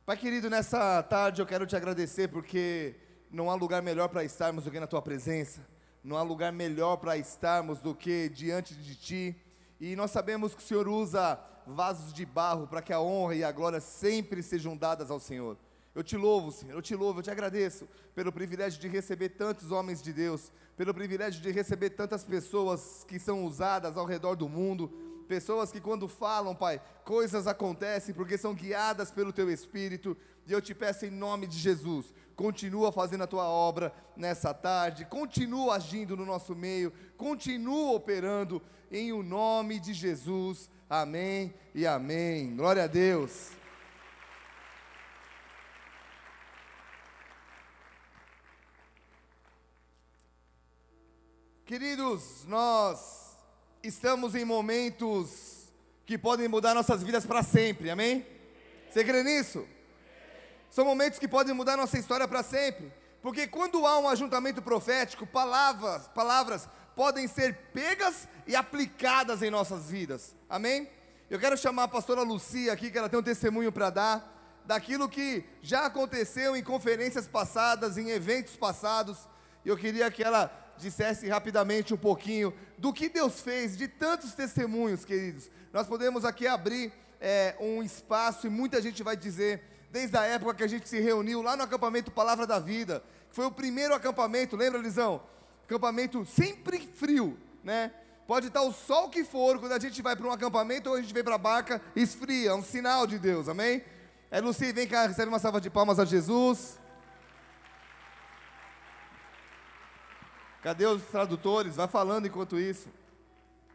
Pai querido, nessa tarde eu quero te agradecer porque não há lugar melhor para estarmos do que na Tua presença. Não há lugar melhor para estarmos do que diante de Ti. E nós sabemos que o Senhor usa vasos de barro para que a honra e a glória sempre sejam dadas ao Senhor. Eu te louvo, Senhor, eu te louvo, eu te agradeço pelo privilégio de receber tantos homens de Deus, pelo privilégio de receber tantas pessoas que são usadas ao redor do mundo, pessoas que quando falam, Pai, coisas acontecem porque são guiadas pelo Teu Espírito. E eu te peço em nome de Jesus, continua fazendo a Tua obra nessa tarde, continua agindo no nosso meio, continua operando em o nome de Jesus, amém e amém, glória a Deus. Queridos, nós estamos em momentos que podem mudar nossas vidas para sempre, amém? Você crê nisso? São momentos que podem mudar nossa história para sempre, porque quando há um ajuntamento profético, palavras podem ser pegas e aplicadas em nossas vidas, amém? Eu quero chamar a pastora Lucia aqui, que ela tem um testemunho para dar, daquilo que já aconteceu em conferências passadas, em eventos passados, e eu queria que ela dissesse rapidamente um pouquinho do que Deus fez, de tantos testemunhos, queridos. Nós podemos aqui abrir um espaço e muita gente vai dizer, desde a época que a gente se reuniu lá no acampamento Palavra da Vida, que foi o primeiro acampamento, lembra, Lisão? Acampamento sempre frio, né? Pode estar o sol que for, quando a gente vai para um acampamento ou a gente vem para a barca, esfria, é um sinal de Deus, amém? Luci, vem cá, recebe uma salva de palmas a Jesus. Cadê os tradutores? Vai falando enquanto isso,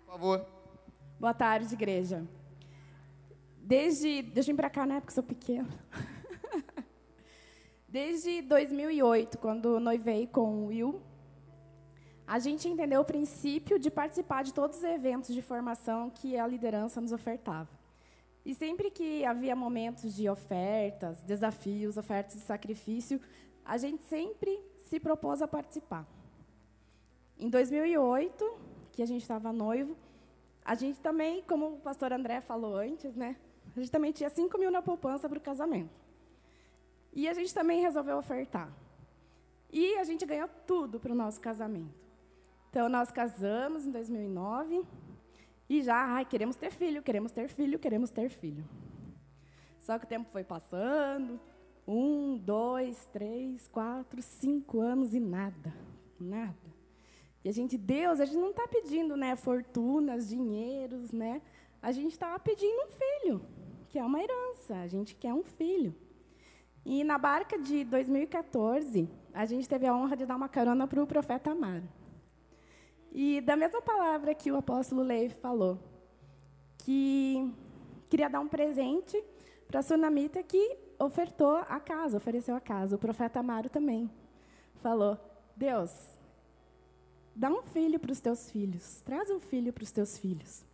por favor. Boa tarde, igreja. Deixa eu vir para cá, né, porque sou pequena. Desde 2008, quando noivei com o Will, a gente entendeu o princípio de participar de todos os eventos de formação que a liderança nos ofertava. E sempre que havia momentos de ofertas, desafios, ofertas de sacrifício, a gente sempre se propôs a participar. Em 2008, que a gente estava noivo, a gente também, como o pastor André falou antes, né? A gente também tinha 5 mil na poupança para o casamento. E a gente também resolveu ofertar. E a gente ganhou tudo para o nosso casamento. Então, nós casamos em 2009 e já, queremos ter filho, queremos ter filho, queremos ter filho. Só que o tempo foi passando, 1, 2, 3, 4, 5 anos e nada. E a gente não está pedindo, né, fortunas, dinheiros, né? A gente está pedindo um filho, que é uma herança, a gente quer um filho. E na barca de 2014, a gente teve a honra de dar uma carona para o profeta Amaro. E da mesma palavra que o apóstolo Leif falou, que queria dar um presente para a sunamita que ofertou a casa, ofereceu a casa. O profeta Amaro também falou, Deus, dá um filho para os teus filhos, traz um filho para os teus filhos.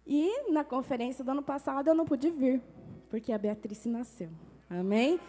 E na conferência do ano passado eu não pude vir, porque a Beatrice nasceu. Amém?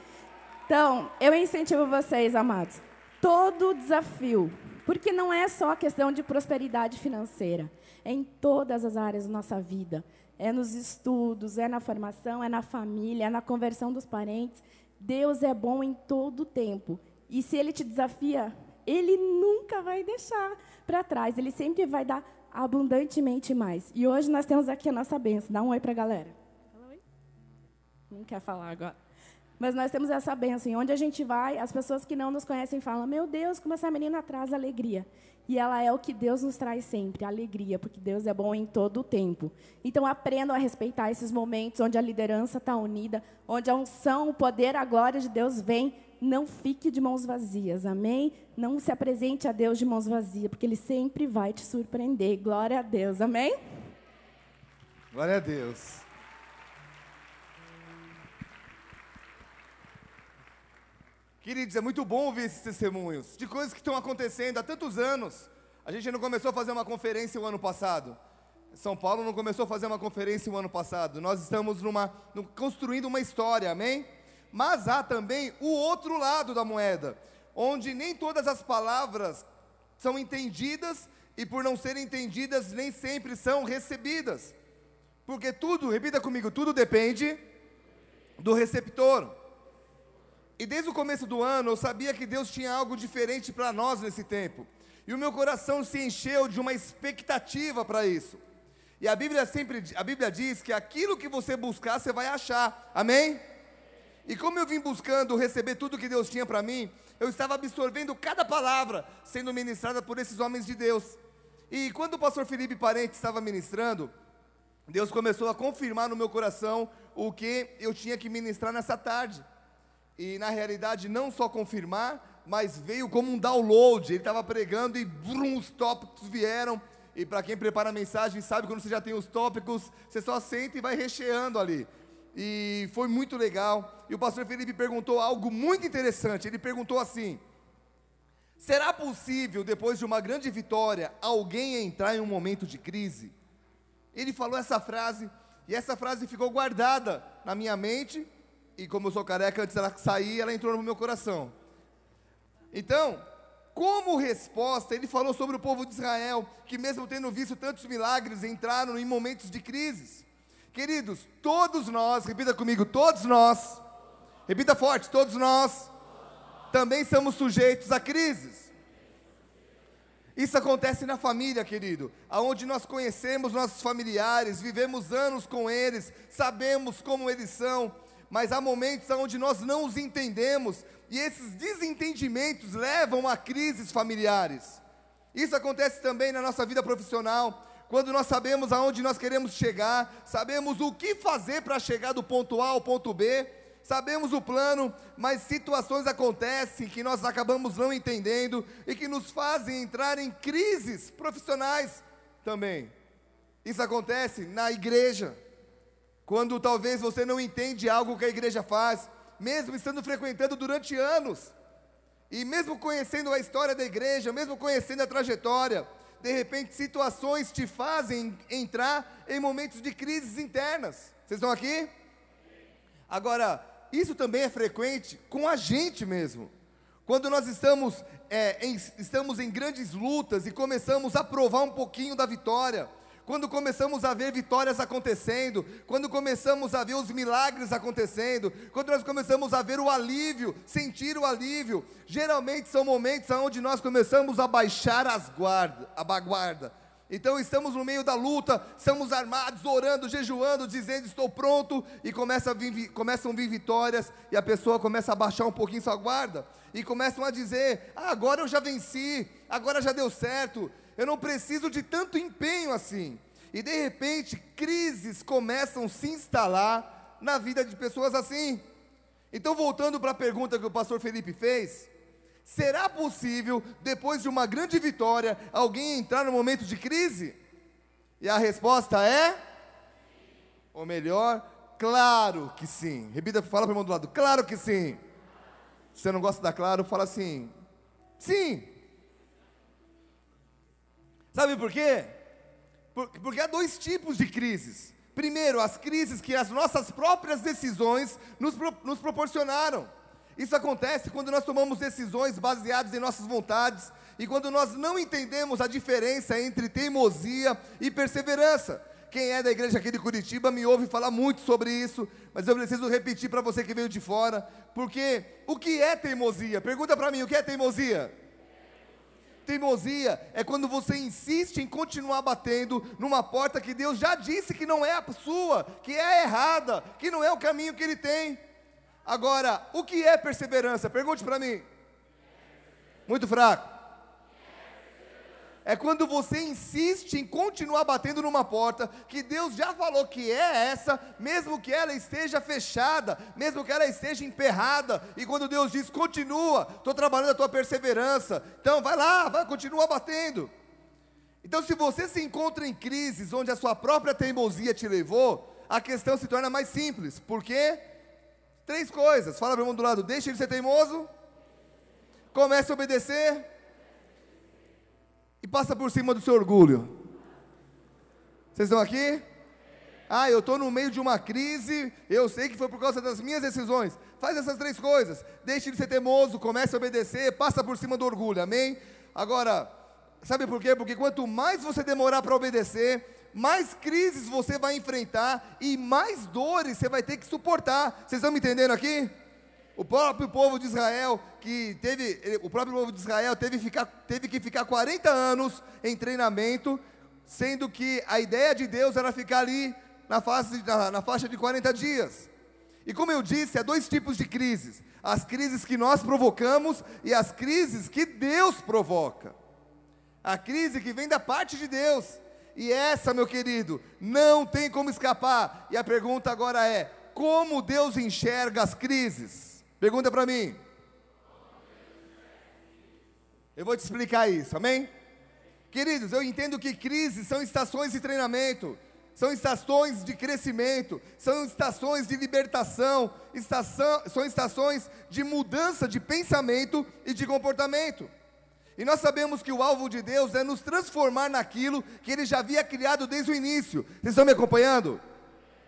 Então, eu incentivo vocês, amados, todo desafio, porque não é só a questão de prosperidade financeira, é em todas as áreas da nossa vida. É nos estudos, é na formação, é na família, é na conversão dos parentes. Deus é bom em todo o tempo. E se Ele te desafia, Ele nunca vai deixar para trás. Ele sempre vai dar abundantemente mais. E hoje nós temos aqui a nossa bênção. Dá um oi para a galera. Fala oi. Não quer falar agora. Mas nós temos essa bênção. E onde a gente vai, as pessoas que não nos conhecem falam, meu Deus, como essa menina traz alegria. E ela é o que Deus nos traz sempre, alegria, porque Deus é bom em todo o tempo. Então, aprendam a respeitar esses momentos onde a liderança está unida, onde a unção, o poder, a glória de Deus vem. Não fique de mãos vazias, amém? Não se apresente a Deus de mãos vazias, porque Ele sempre vai te surpreender. Glória a Deus, amém? Glória a Deus. Queridos, é muito bom ouvir esses testemunhos de coisas que estão acontecendo há tantos anos. A gente não começou a fazer uma conferência o ano passado. São Paulo não começou a fazer uma conferência o ano passado. Nós estamos construindo uma história, amém? Mas há também o outro lado da moeda, onde nem todas as palavras são entendidas e por não serem entendidas nem sempre são recebidas. Porque tudo, repita comigo, tudo depende do receptor. E desde o começo do ano eu sabia que Deus tinha algo diferente para nós nesse tempo. E o meu coração se encheu de uma expectativa para isso. E a Bíblia diz que aquilo que você buscar, você vai achar. Amém? E como eu vim buscando receber tudo que Deus tinha para mim, eu estava absorvendo cada palavra sendo ministrada por esses homens de Deus. E quando o pastor Felipe Parente estava ministrando, Deus começou a confirmar no meu coração o que eu tinha que ministrar nessa tarde. E na realidade não só confirmar, mas veio como um download. Ele estava pregando e os tópicos vieram. E para quem prepara a mensagem sabe, quando você já tem os tópicos, você só senta e vai recheando ali. E foi muito legal. E o pastor Felipe perguntou algo muito interessante. Ele perguntou assim: será possível, depois de uma grande vitória, alguém entrar em um momento de crise? Ele falou essa frase, e essa frase ficou guardada na minha mente. E como eu sou careca, antes dela sair, ela entrou no meu coração. Então, como resposta, ele falou sobre o povo de Israel, que mesmo tendo visto tantos milagres, entraram em momentos de crises. Queridos, todos nós, repita comigo, todos nós, repita forte, todos nós, também somos sujeitos a crises. Isso acontece na família, querido, aonde nós conhecemos nossos familiares, vivemos anos com eles, sabemos como eles são, mas há momentos onde nós não os entendemos, e esses desentendimentos levam a crises familiares. Isso acontece também na nossa vida profissional, quando nós sabemos aonde nós queremos chegar, sabemos o que fazer para chegar do ponto A ao ponto B, sabemos o plano, mas situações acontecem que nós acabamos não entendendo, e que nos fazem entrar em crises profissionais também. Isso acontece na igreja, quando talvez você não entende algo que a igreja faz, mesmo estando frequentando durante anos, e mesmo conhecendo a história da igreja, mesmo conhecendo a trajetória, de repente situações te fazem entrar em momentos de crises internas. Vocês estão aqui? Agora, isso também é frequente com a gente mesmo. Quando nós estamos em grandes lutas e começamos a provar um pouquinho da vitória, quando começamos a ver vitórias acontecendo, quando começamos a ver os milagres acontecendo, quando nós começamos a ver o alívio, sentir o alívio, geralmente são momentos onde nós começamos a baixar a guarda. Então estamos no meio da luta, estamos armados, orando, jejuando, dizendo estou pronto, e começam a vir vitórias, e a pessoa começa a baixar um pouquinho sua guarda, e começam a dizer, agora eu já venci, agora já deu certo, eu não preciso de tanto empenho assim. E de repente, crises começam a se instalar na vida de pessoas assim. Então, voltando para a pergunta que o pastor Felipe fez, será possível, depois de uma grande vitória, alguém entrar num momento de crise? E a resposta é? Ou melhor, claro que sim. Repita, fala para o irmão do lado, claro que sim. Se você não gosta da claro, fala assim, sim. Sabe por quê? Porque há dois tipos de crises. Primeiro, as crises que as nossas próprias decisões nos proporcionaram. Isso acontece quando nós tomamos decisões baseadas em nossas vontades, e quando nós não entendemos a diferença entre teimosia e perseverança. Quem é da igreja aqui de Curitiba me ouve falar muito sobre isso, mas eu preciso repetir para você que veio de fora, porque o que é teimosia? Pergunta para mim, o que é teimosia? Teimosia é quando você insiste em continuar batendo numa porta que Deus já disse que não é a sua, que é errada, que não é o caminho que Ele tem. Agora, o que é perseverança? Pergunte para mim. Muito fraco. É quando você insiste em continuar batendo numa porta que Deus já falou que é essa, mesmo que ela esteja fechada, mesmo que ela esteja emperrada, e quando Deus diz, continua, estou trabalhando a tua perseverança, então vai lá, continua batendo. Então, se você se encontra em crises onde a sua própria teimosia te levou, a questão se torna mais simples. Por quê? 3 coisas, fala para o irmão do lado, deixe de ser teimoso, comece a obedecer, e passa por cima do seu orgulho. Vocês estão aqui? Eu estou no meio de uma crise, eu sei que foi por causa das minhas decisões. Faz essas 3 coisas, deixe de ser teimoso, comece a obedecer, passa por cima do orgulho, amém? Agora, sabe por quê? Porque quanto mais você demorar para obedecer, mais crises você vai enfrentar, e mais dores você vai ter que suportar. Vocês estão me entendendo aqui? O próprio povo de Israel teve que ficar 40 anos em treinamento, sendo que a ideia de Deus era ficar ali na faixa de 40 dias. E como eu disse, há dois tipos de crises: as crises que nós provocamos e as crises que Deus provoca. A crise que vem da parte de Deus, e essa, meu querido, não tem como escapar. E a pergunta agora é: como Deus enxerga as crises? Pergunta para mim. Eu vou te explicar isso, amém? Queridos, eu entendo que crises são estações de treinamento, são estações de crescimento, são estações de libertação, são estações de mudança de pensamento e de comportamento. E nós sabemos que o alvo de Deus é nos transformar naquilo que Ele já havia criado desde o início. Vocês estão me acompanhando?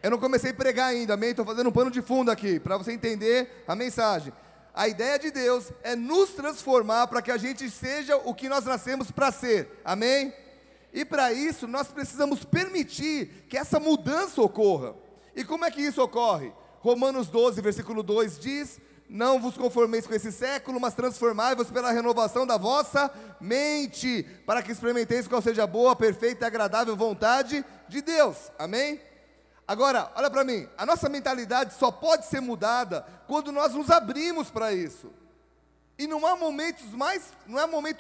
Eu não comecei a pregar ainda, amém? Estou fazendo um pano de fundo aqui, para você entender a mensagem. A ideia de Deus é nos transformar para que a gente seja o que nós nascemos para ser, amém? E para isso nós precisamos permitir que essa mudança ocorra. E como é que isso ocorre? Romanos 12, versículo 2 diz: não vos conformeis com esse século, mas transformai-vos pela renovação da vossa mente, para que experimenteis qual seja a boa, perfeita e agradável vontade de Deus, amém? Agora, olha para mim, a nossa mentalidade só pode ser mudada quando nós nos abrimos para isso. E não há momento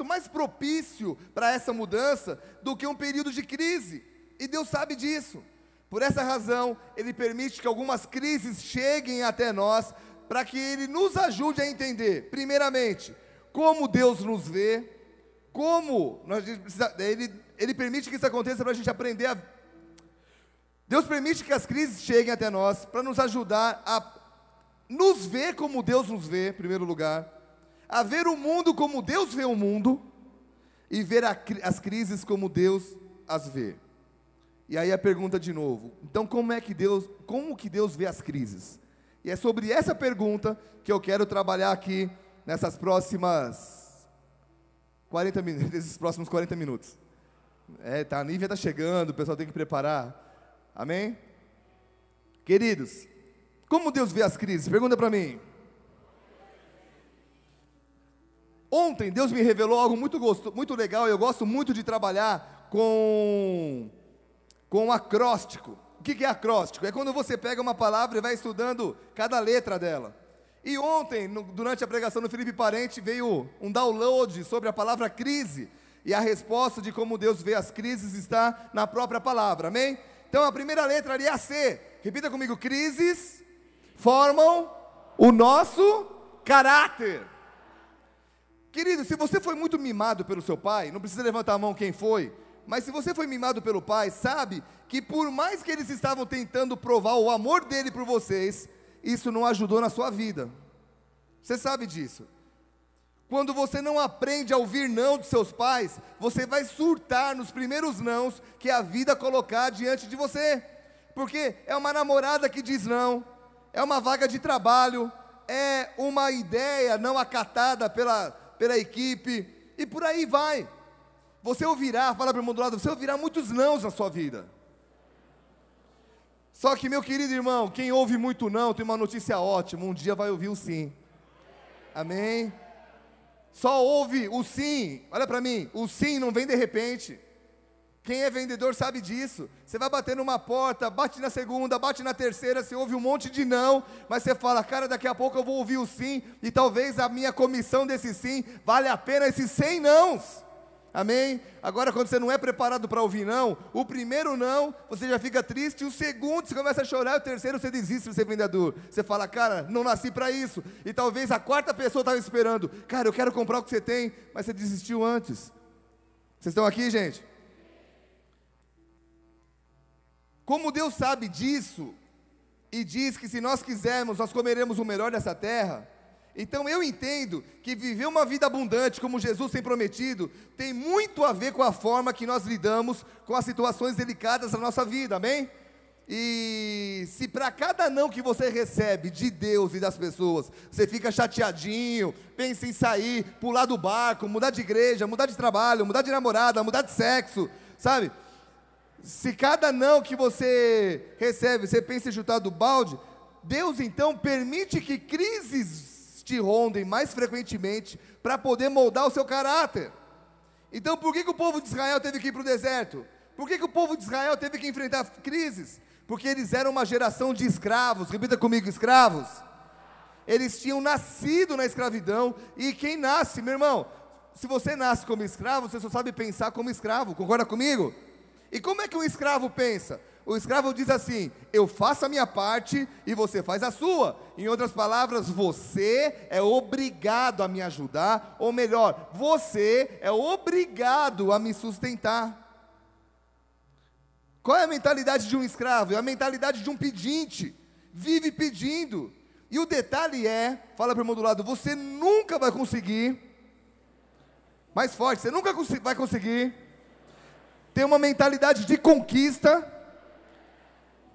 mais propício para essa mudança do que um período de crise. E Deus sabe disso. Por essa razão, Ele permite que algumas crises cheguem até nós, para que Ele nos ajude a entender, primeiramente, como Deus nos vê, Ele permite que isso aconteça para a gente aprender a... Deus permite que as crises cheguem até nós, para nos ajudar a nos ver como Deus nos vê, em primeiro lugar, a ver o mundo como Deus vê o mundo, e ver as crises como Deus as vê. E aí a pergunta de novo: então como que Deus vê as crises? E é sobre essa pergunta que eu quero trabalhar aqui nesses próximos 40 minutos. A Nívia está chegando, o pessoal tem que preparar. Amém? Queridos, como Deus vê as crises? Pergunta para mim. Ontem Deus me revelou algo muito legal. Eu gosto muito de trabalhar com acróstico. O que é acróstico? É quando você pega uma palavra e vai estudando cada letra dela. E ontem, durante a pregação do Felipe Parente, veio um download sobre a palavra crise. E a resposta de como Deus vê as crises está na própria palavra, amém? Então a primeira letra ali é a C. Repita comigo: crises formam o nosso caráter. Querido, se você foi muito mimado pelo seu pai, não precisa levantar a mão quem foi, mas se você foi mimado pelo pai, sabe que por mais que eles estavam tentando provar o amor dele por vocês, isso não ajudou na sua vida. Você sabe disso. Quando você não aprende a ouvir não dos seus pais, você vai surtar nos primeiros nãos que a vida colocar diante de você. Porque é uma namorada que diz não, é uma vaga de trabalho, é uma ideia não acatada pela equipe, e por aí vai. Você ouvirá, fala para o irmão do lado, você ouvirá muitos nãos na sua vida. Só que, meu querido irmão, quem ouve muito não, tem uma notícia ótima: um dia vai ouvir o sim. Amém? Só ouve o sim. Olha para mim, o sim não vem de repente. Quem é vendedor sabe disso. Você vai bater numa porta, bate na segunda, bate na terceira, você ouve um monte de não, mas você fala: cara, daqui a pouco eu vou ouvir o sim, e talvez a minha comissão desse sim vale a pena esses 100 nãos. Amém? Agora, quando você não é preparado para ouvir não, o primeiro não, você já fica triste, o segundo você começa a chorar, o terceiro você desiste de ser vendedor. Você fala: cara, não nasci para isso. E talvez a quarta pessoa estava esperando: cara, eu quero comprar o que você tem, mas você desistiu antes. Vocês estão aqui, gente? Como Deus sabe disso, e diz que se nós quisermos, nós comeremos o melhor dessa terra, então eu entendo que viver uma vida abundante, como Jesus tem prometido, tem muito a ver com a forma que nós lidamos com as situações delicadas da nossa vida, amém? E se para cada não que você recebe de Deus e das pessoas, você fica chateadinho, pensa em sair, pular do barco, mudar de igreja, mudar de trabalho, mudar de namorada, mudar de sexo, sabe? Se cada não que você recebe, você pensa em chutar do balde, Deus então permite que crises te rondem mais frequentemente para poder moldar o seu caráter. Então por que o povo de Israel teve que ir para o deserto? Por que o povo de Israel teve que enfrentar crises? Porque eles eram uma geração de escravos. Repita comigo, escravos. Eles tinham nascido na escravidão. E quem nasce, meu irmão, se você nasce como escravo, você só sabe pensar como escravo, concorda comigo? E como é que um escravo pensa? O escravo diz assim: eu faço a minha parte e você faz a sua. Em outras palavras, você é obrigado a me ajudar, ou melhor, você é obrigado a me sustentar. Qual é a mentalidade de um escravo? É a mentalidade de um pedinte, vive pedindo. E o detalhe é, fala para o irmão do lado, você nunca vai conseguir, mais forte, você nunca vai conseguir ter uma mentalidade de conquista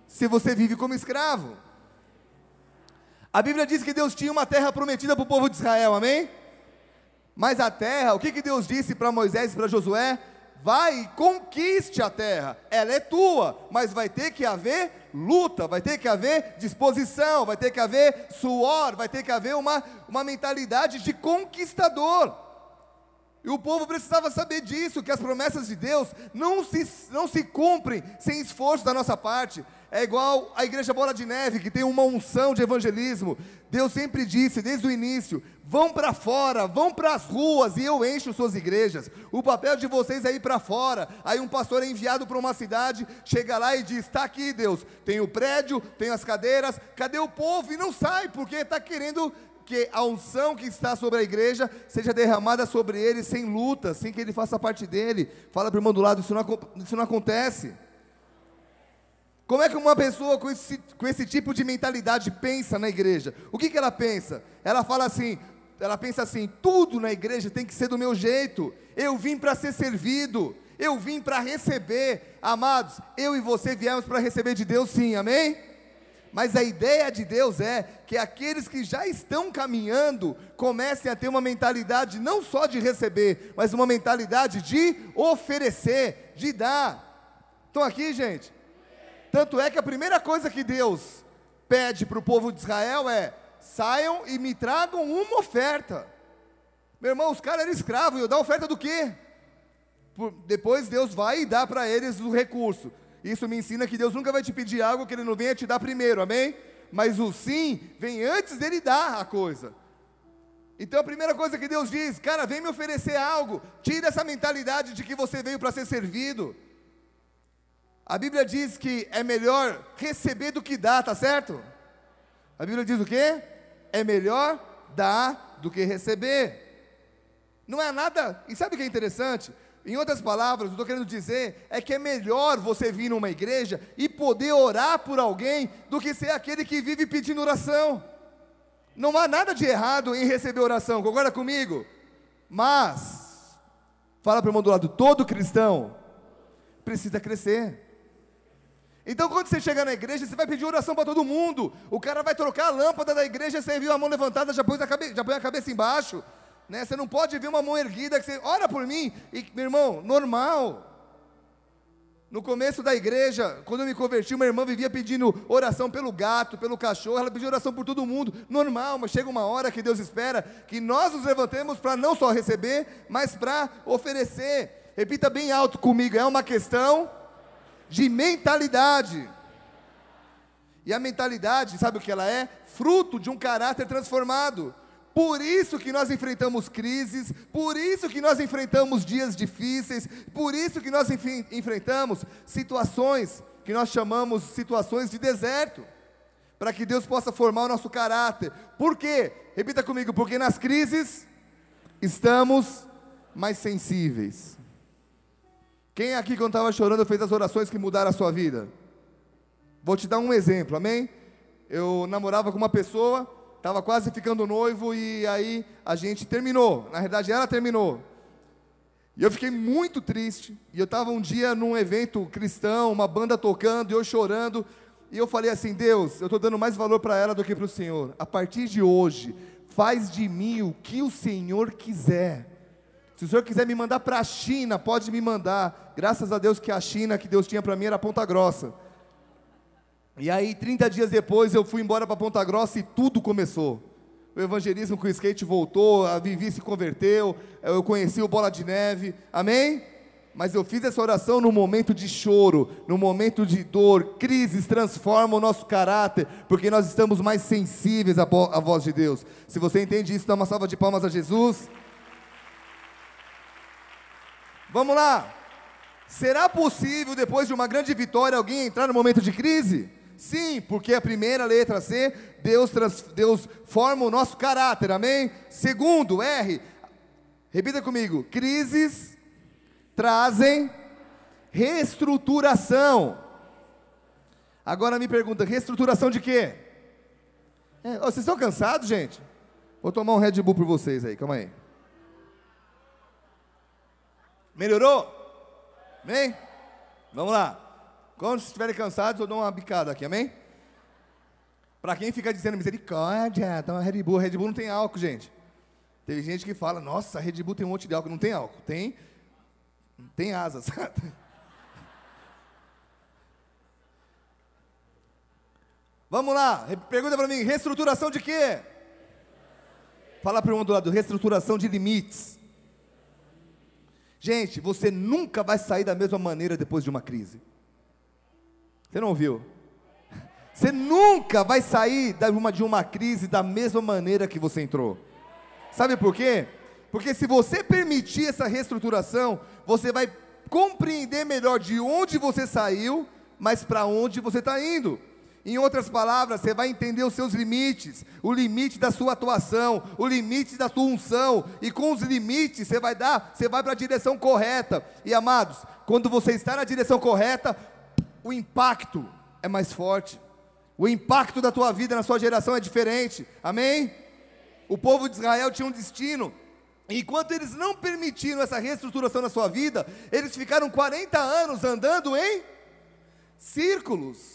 se você vive como escravo. A Bíblia diz que Deus tinha uma terra prometida para o povo de Israel, amém? Mas a terra, o que Deus disse para Moisés e para Josué? Vai e conquiste a terra, ela é tua, mas vai ter que haver luta, vai ter que haver disposição, vai ter que haver suor, vai ter que haver uma mentalidade de conquistador. E o povo precisava saber disso, que as promessas de Deus não se cumprem sem esforço da nossa parte. É igual a igreja Bola de Neve, que tem uma unção de evangelismo. Deus sempre disse, desde o início, vão para fora, vão para as ruas, e eu encho suas igrejas. O papel de vocês é ir para fora. Aí um pastor é enviado para uma cidade, chega lá e diz, está aqui Deus, tem o prédio, tem as cadeiras, cadê o povo? E não sai, porque está querendo que a unção que está sobre a igreja seja derramada sobre ele sem luta, sem que ele faça parte dele. Fala para o irmão do lado, isso não acontece. Como é que uma pessoa com esse tipo de mentalidade pensa na igreja? O que ela pensa? Ela pensa assim, tudo na igreja tem que ser do meu jeito, eu vim para ser servido, eu vim para receber. Amados, eu e você viemos para receber de Deus sim, amém? Mas a ideia de Deus é que aqueles que já estão caminhando comecem a ter uma mentalidade não só de receber, mas uma mentalidade de oferecer, de dar. Estão aqui, gente? Tanto é que a primeira coisa que Deus pede para o povo de Israel é: saiam e me tragam uma oferta. Meu irmão, os caras eram escravos, eu dar oferta do quê? Depois Deus vai e dá para eles o recurso. Isso me ensina que Deus nunca vai te pedir algo que Ele não venha te dar primeiro, amém? Mas o sim vem antes dele dar a coisa. Então a primeira coisa que Deus diz: cara, vem me oferecer algo. Tira essa mentalidade de que você veio para ser servido. A Bíblia diz que é melhor receber do que dar, tá certo? A Bíblia diz o quê? É melhor dar do que receber. Não é nada. E sabe o que é interessante? Em outras palavras, eu estou querendo dizer é que é melhor você vir numa igreja e poder orar por alguém do que ser aquele que vive pedindo oração. Não há nada de errado em receber oração, concorda comigo? Mas, fala para o irmão do lado, todo cristão precisa crescer. Então quando você chegar na igreja, você vai pedir oração para todo mundo. O cara vai trocar a lâmpada da igreja, você viu a mão levantada, já põe a cabeça embaixo. Né? Você não pode ver uma mão erguida, que você ora por mim, e meu irmão, normal. No começo da igreja, quando eu me converti, uma irmã vivia pedindo oração pelo gato, pelo cachorro, ela pediu oração por todo mundo, normal, mas chega uma hora que Deus espera que nós nos levantemos para não só receber, mas para oferecer. Repita bem alto comigo, é uma questão de mentalidade. E a mentalidade, sabe o que ela é? Fruto de um caráter transformado. Por isso que nós enfrentamos crises, por isso que nós enfrentamos dias difíceis, por isso que nós enfrentamos situações que nós chamamos situações de deserto, para que Deus possa formar o nosso caráter. Por quê? Repita comigo, porque nas crises estamos mais sensíveis. Quem aqui quando estava chorando fez as orações que mudaram a sua vida? Vou te dar um exemplo, amém? Eu namorava com uma pessoa, estava quase ficando noivo e aí a gente terminou. Na verdade ela terminou. E eu fiquei muito triste. E eu estava um dia num evento cristão, uma banda tocando, e eu chorando. E eu falei assim: Deus, eu estou dando mais valor para ela do que para o Senhor. A partir de hoje, faz de mim o que o Senhor quiser. Se o Senhor quiser me mandar para a China, pode me mandar. Graças a Deus que a China que Deus tinha para mim era Ponta Grossa. E aí 30 dias depois eu fui embora para Ponta Grossa e tudo começou. o evangelismo com o skate voltou, a Vivi se converteu, eu conheci o Bola de Neve, amém? Mas eu fiz essa oração no momento de choro, no momento de dor. Crises transformam o nosso caráter, porque nós estamos mais sensíveis à voz de Deus. Se você entende isso, dá uma salva de palmas a Jesus. Vamos lá. Será possível, depois de uma grande vitória, alguém entrar no momento de crise? Sim, porque a primeira, letra C, Deus forma o nosso caráter, amém? Segundo, R, repita comigo, crises trazem reestruturação. Agora me pergunta, reestruturação de quê? Vocês estão cansados, gente? Vou tomar um Red Bull por vocês aí, calma aí. Melhorou? Amém? Vamos lá. Quando estiverem cansados, eu dou uma bicada aqui, amém? Para quem fica dizendo misericórdia, toma Red Bull não tem álcool, gente. Tem gente que fala, nossa, Red Bull tem um monte de álcool. Não tem álcool, tem asas. Vamos lá, pergunta para mim, reestruturação de quê? Fala para o mundo do lado, reestruturação de limites. Gente, você nunca vai sair da mesma maneira depois de uma crise. Você não ouviu? Você nunca vai sair de uma crise da mesma maneira que você entrou. Sabe por quê? Porque se você permitir essa reestruturação, você vai compreender melhor de onde você saiu, mas para onde você está indo. Em outras palavras, você vai entender os seus limites, o limite da sua atuação, o limite da tua unção, e com os limites você vai para a direção correta. E amados, quando você está na direção correta, o impacto é mais forte, o impacto da tua vida na sua geração é diferente, amém? O povo de Israel tinha um destino, e enquanto eles não permitiram essa reestruturação na sua vida, eles ficaram 40 anos andando em círculos.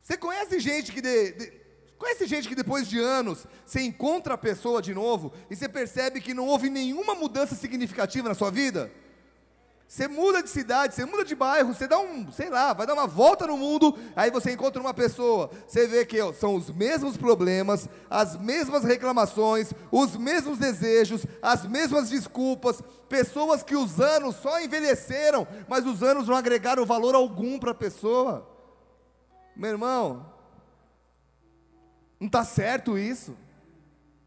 Você conhece gente que depois de anos, você encontra a pessoa de novo, e você percebe que não houve nenhuma mudança significativa na sua vida? Você muda de cidade, você muda de bairro, você dá vai dar uma volta no mundo, aí você encontra uma pessoa, você vê que são os mesmos problemas, as mesmas reclamações, os mesmos desejos, as mesmas desculpas, pessoas que os anos só envelheceram, mas os anos não agregaram valor algum para a pessoa. Meu irmão, não está certo isso.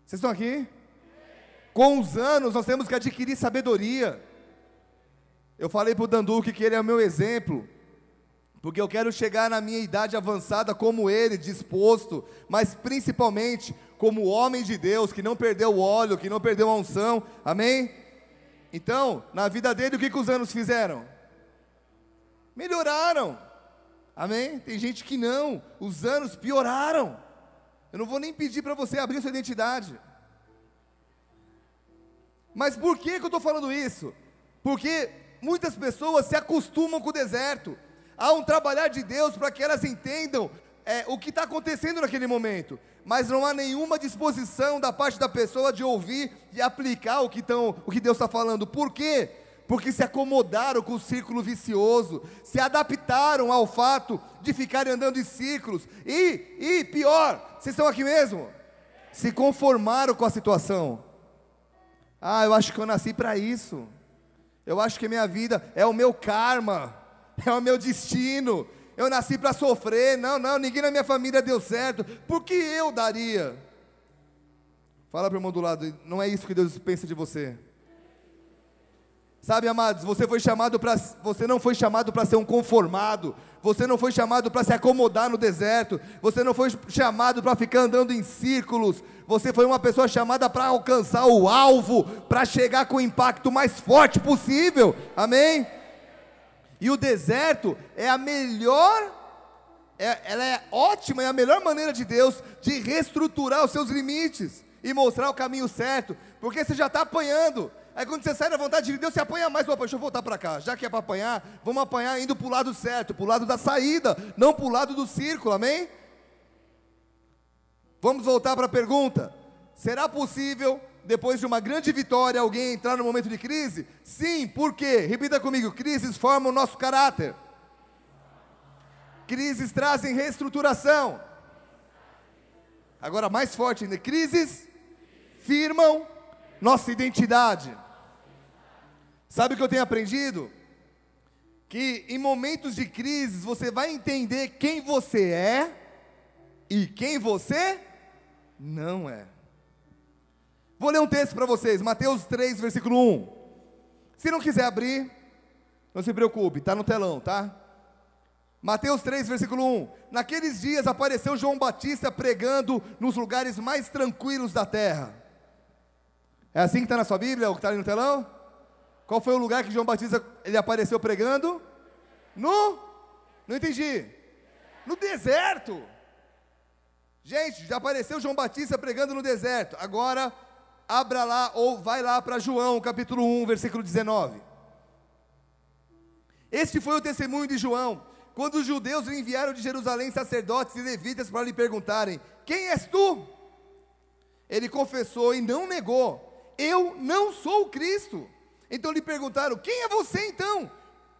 Vocês estão aqui? Com os anos nós temos que adquirir sabedoria. Eu falei para o Danduque que ele é o meu exemplo, porque eu quero chegar na minha idade avançada como ele, disposto, mas principalmente como homem de Deus, que não perdeu o óleo, que não perdeu a unção, amém? Então, na vida dele, o que os anos fizeram? Melhoraram, amém? Tem gente que não, os anos pioraram. Eu não vou nem pedir para você abrir sua identidade. Mas por que eu estou falando isso? Porque muitas pessoas se acostumam com o deserto. Há um trabalhar de Deus para que elas entendam o que está acontecendo naquele momento, mas não há nenhuma disposição da parte da pessoa de ouvir e aplicar o que Deus está falando. Por quê? Porque se acomodaram com o círculo vicioso, se adaptaram ao fato de ficarem andando em círculos, e pior, vocês estão aqui mesmo? Se conformaram com a situação. Eu acho que eu nasci para isso. Eu acho que a minha vida é o meu karma, é o meu destino. Eu nasci para sofrer. Não, ninguém na minha família deu certo. Por que eu daria? Fala para o irmão do lado, não é isso que Deus pensa de você. Sabe, amados, você não foi chamado para ser um conformado. Você não foi chamado para se acomodar no deserto. Você não foi chamado para ficar andando em círculos. Você foi uma pessoa chamada para alcançar o alvo, para chegar com o impacto mais forte possível, amém? E o deserto é a melhor, ela é ótima, é a melhor maneira de Deus de reestruturar os seus limites e mostrar o caminho certo, porque você já está apanhando. Aí quando você sai da vontade de Deus, você apanha mais. Deixa eu voltar para cá, já que é para apanhar, vamos apanhar indo para o lado certo, para o lado da saída, não para o lado do círculo, amém? Vamos voltar para a pergunta: será possível, depois de uma grande vitória, alguém entrar no momento de crise? Sim, por quê? Repita comigo, crises formam o nosso caráter. Crises trazem reestruturação. Agora mais forte ainda, crises firmam nossa identidade. Sabe o que eu tenho aprendido? Que em momentos de crises você vai entender quem você é e quem você não é. Vou ler um texto para vocês, Mateus 3, versículo 1. Se não quiser abrir, não se preocupe, está no telão, tá? Mateus 3, versículo 1. Naqueles dias apareceu João Batista pregando nos lugares mais tranquilos da terra. É assim que está na sua Bíblia, o que está ali no telão? Qual foi o lugar que João Batista ele apareceu pregando? Não entendi. No deserto. Gente, já apareceu João Batista pregando no deserto. Agora, abra lá, ou vai lá para João, capítulo 1, versículo 19. Este foi o testemunho de João, quando os judeus lhe enviaram de Jerusalém sacerdotes e levitas para lhe perguntarem: quem és tu? Ele confessou e não negou: eu não sou o Cristo. Então lhe perguntaram: quem é você então?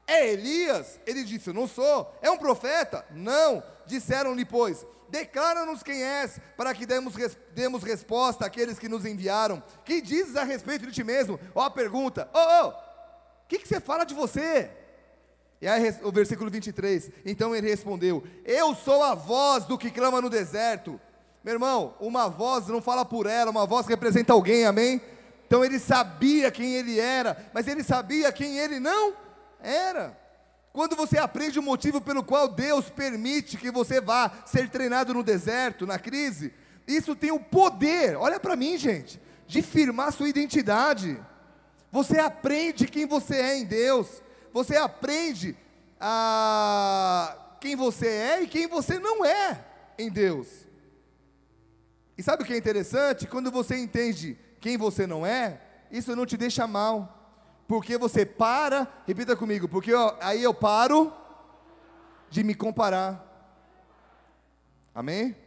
É Elias? Ele disse: eu não sou. É um profeta? Não. Disseram-lhe, pois: declara-nos quem és, para que demos resposta àqueles que nos enviaram. Que dizes a respeito de ti mesmo? Ó a pergunta: o que você fala de você? E aí o versículo 23, então ele respondeu: eu sou a voz do que clama no deserto. Meu irmão, uma voz não fala por ela, uma voz representa alguém, amém? Então ele sabia quem ele era, mas ele sabia quem ele não era. Quando você aprende o motivo pelo qual Deus permite que você vá ser treinado no deserto, na crise, isso tem o poder, olha para mim, gente, de firmar sua identidade. Você aprende quem você é em Deus. Você aprende quem você é e quem você não é em Deus. E sabe o que é interessante? Quando você entende quem você não é, isso não te deixa mal. Porque você para, repita comigo, porque aí eu paro de me comparar. Amém?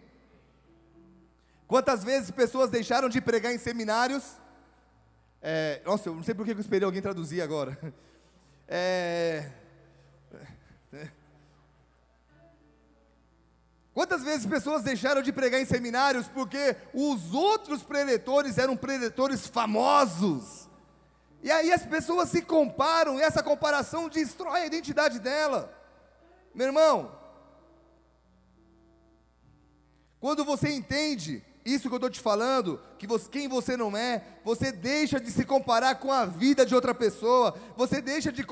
Quantas vezes pessoas deixaram de pregar em seminários? Nossa, eu não sei por que eu esperei alguém traduzir agora. Quantas vezes pessoas deixaram de pregar em seminários porque os outros preletores eram preletores famosos? E aí as pessoas se comparam, e essa comparação destrói a identidade dela. Meu irmão, quando você entende isso que eu estou te falando, quem você não é, você deixa de se comparar com a vida de outra pessoa, você deixa de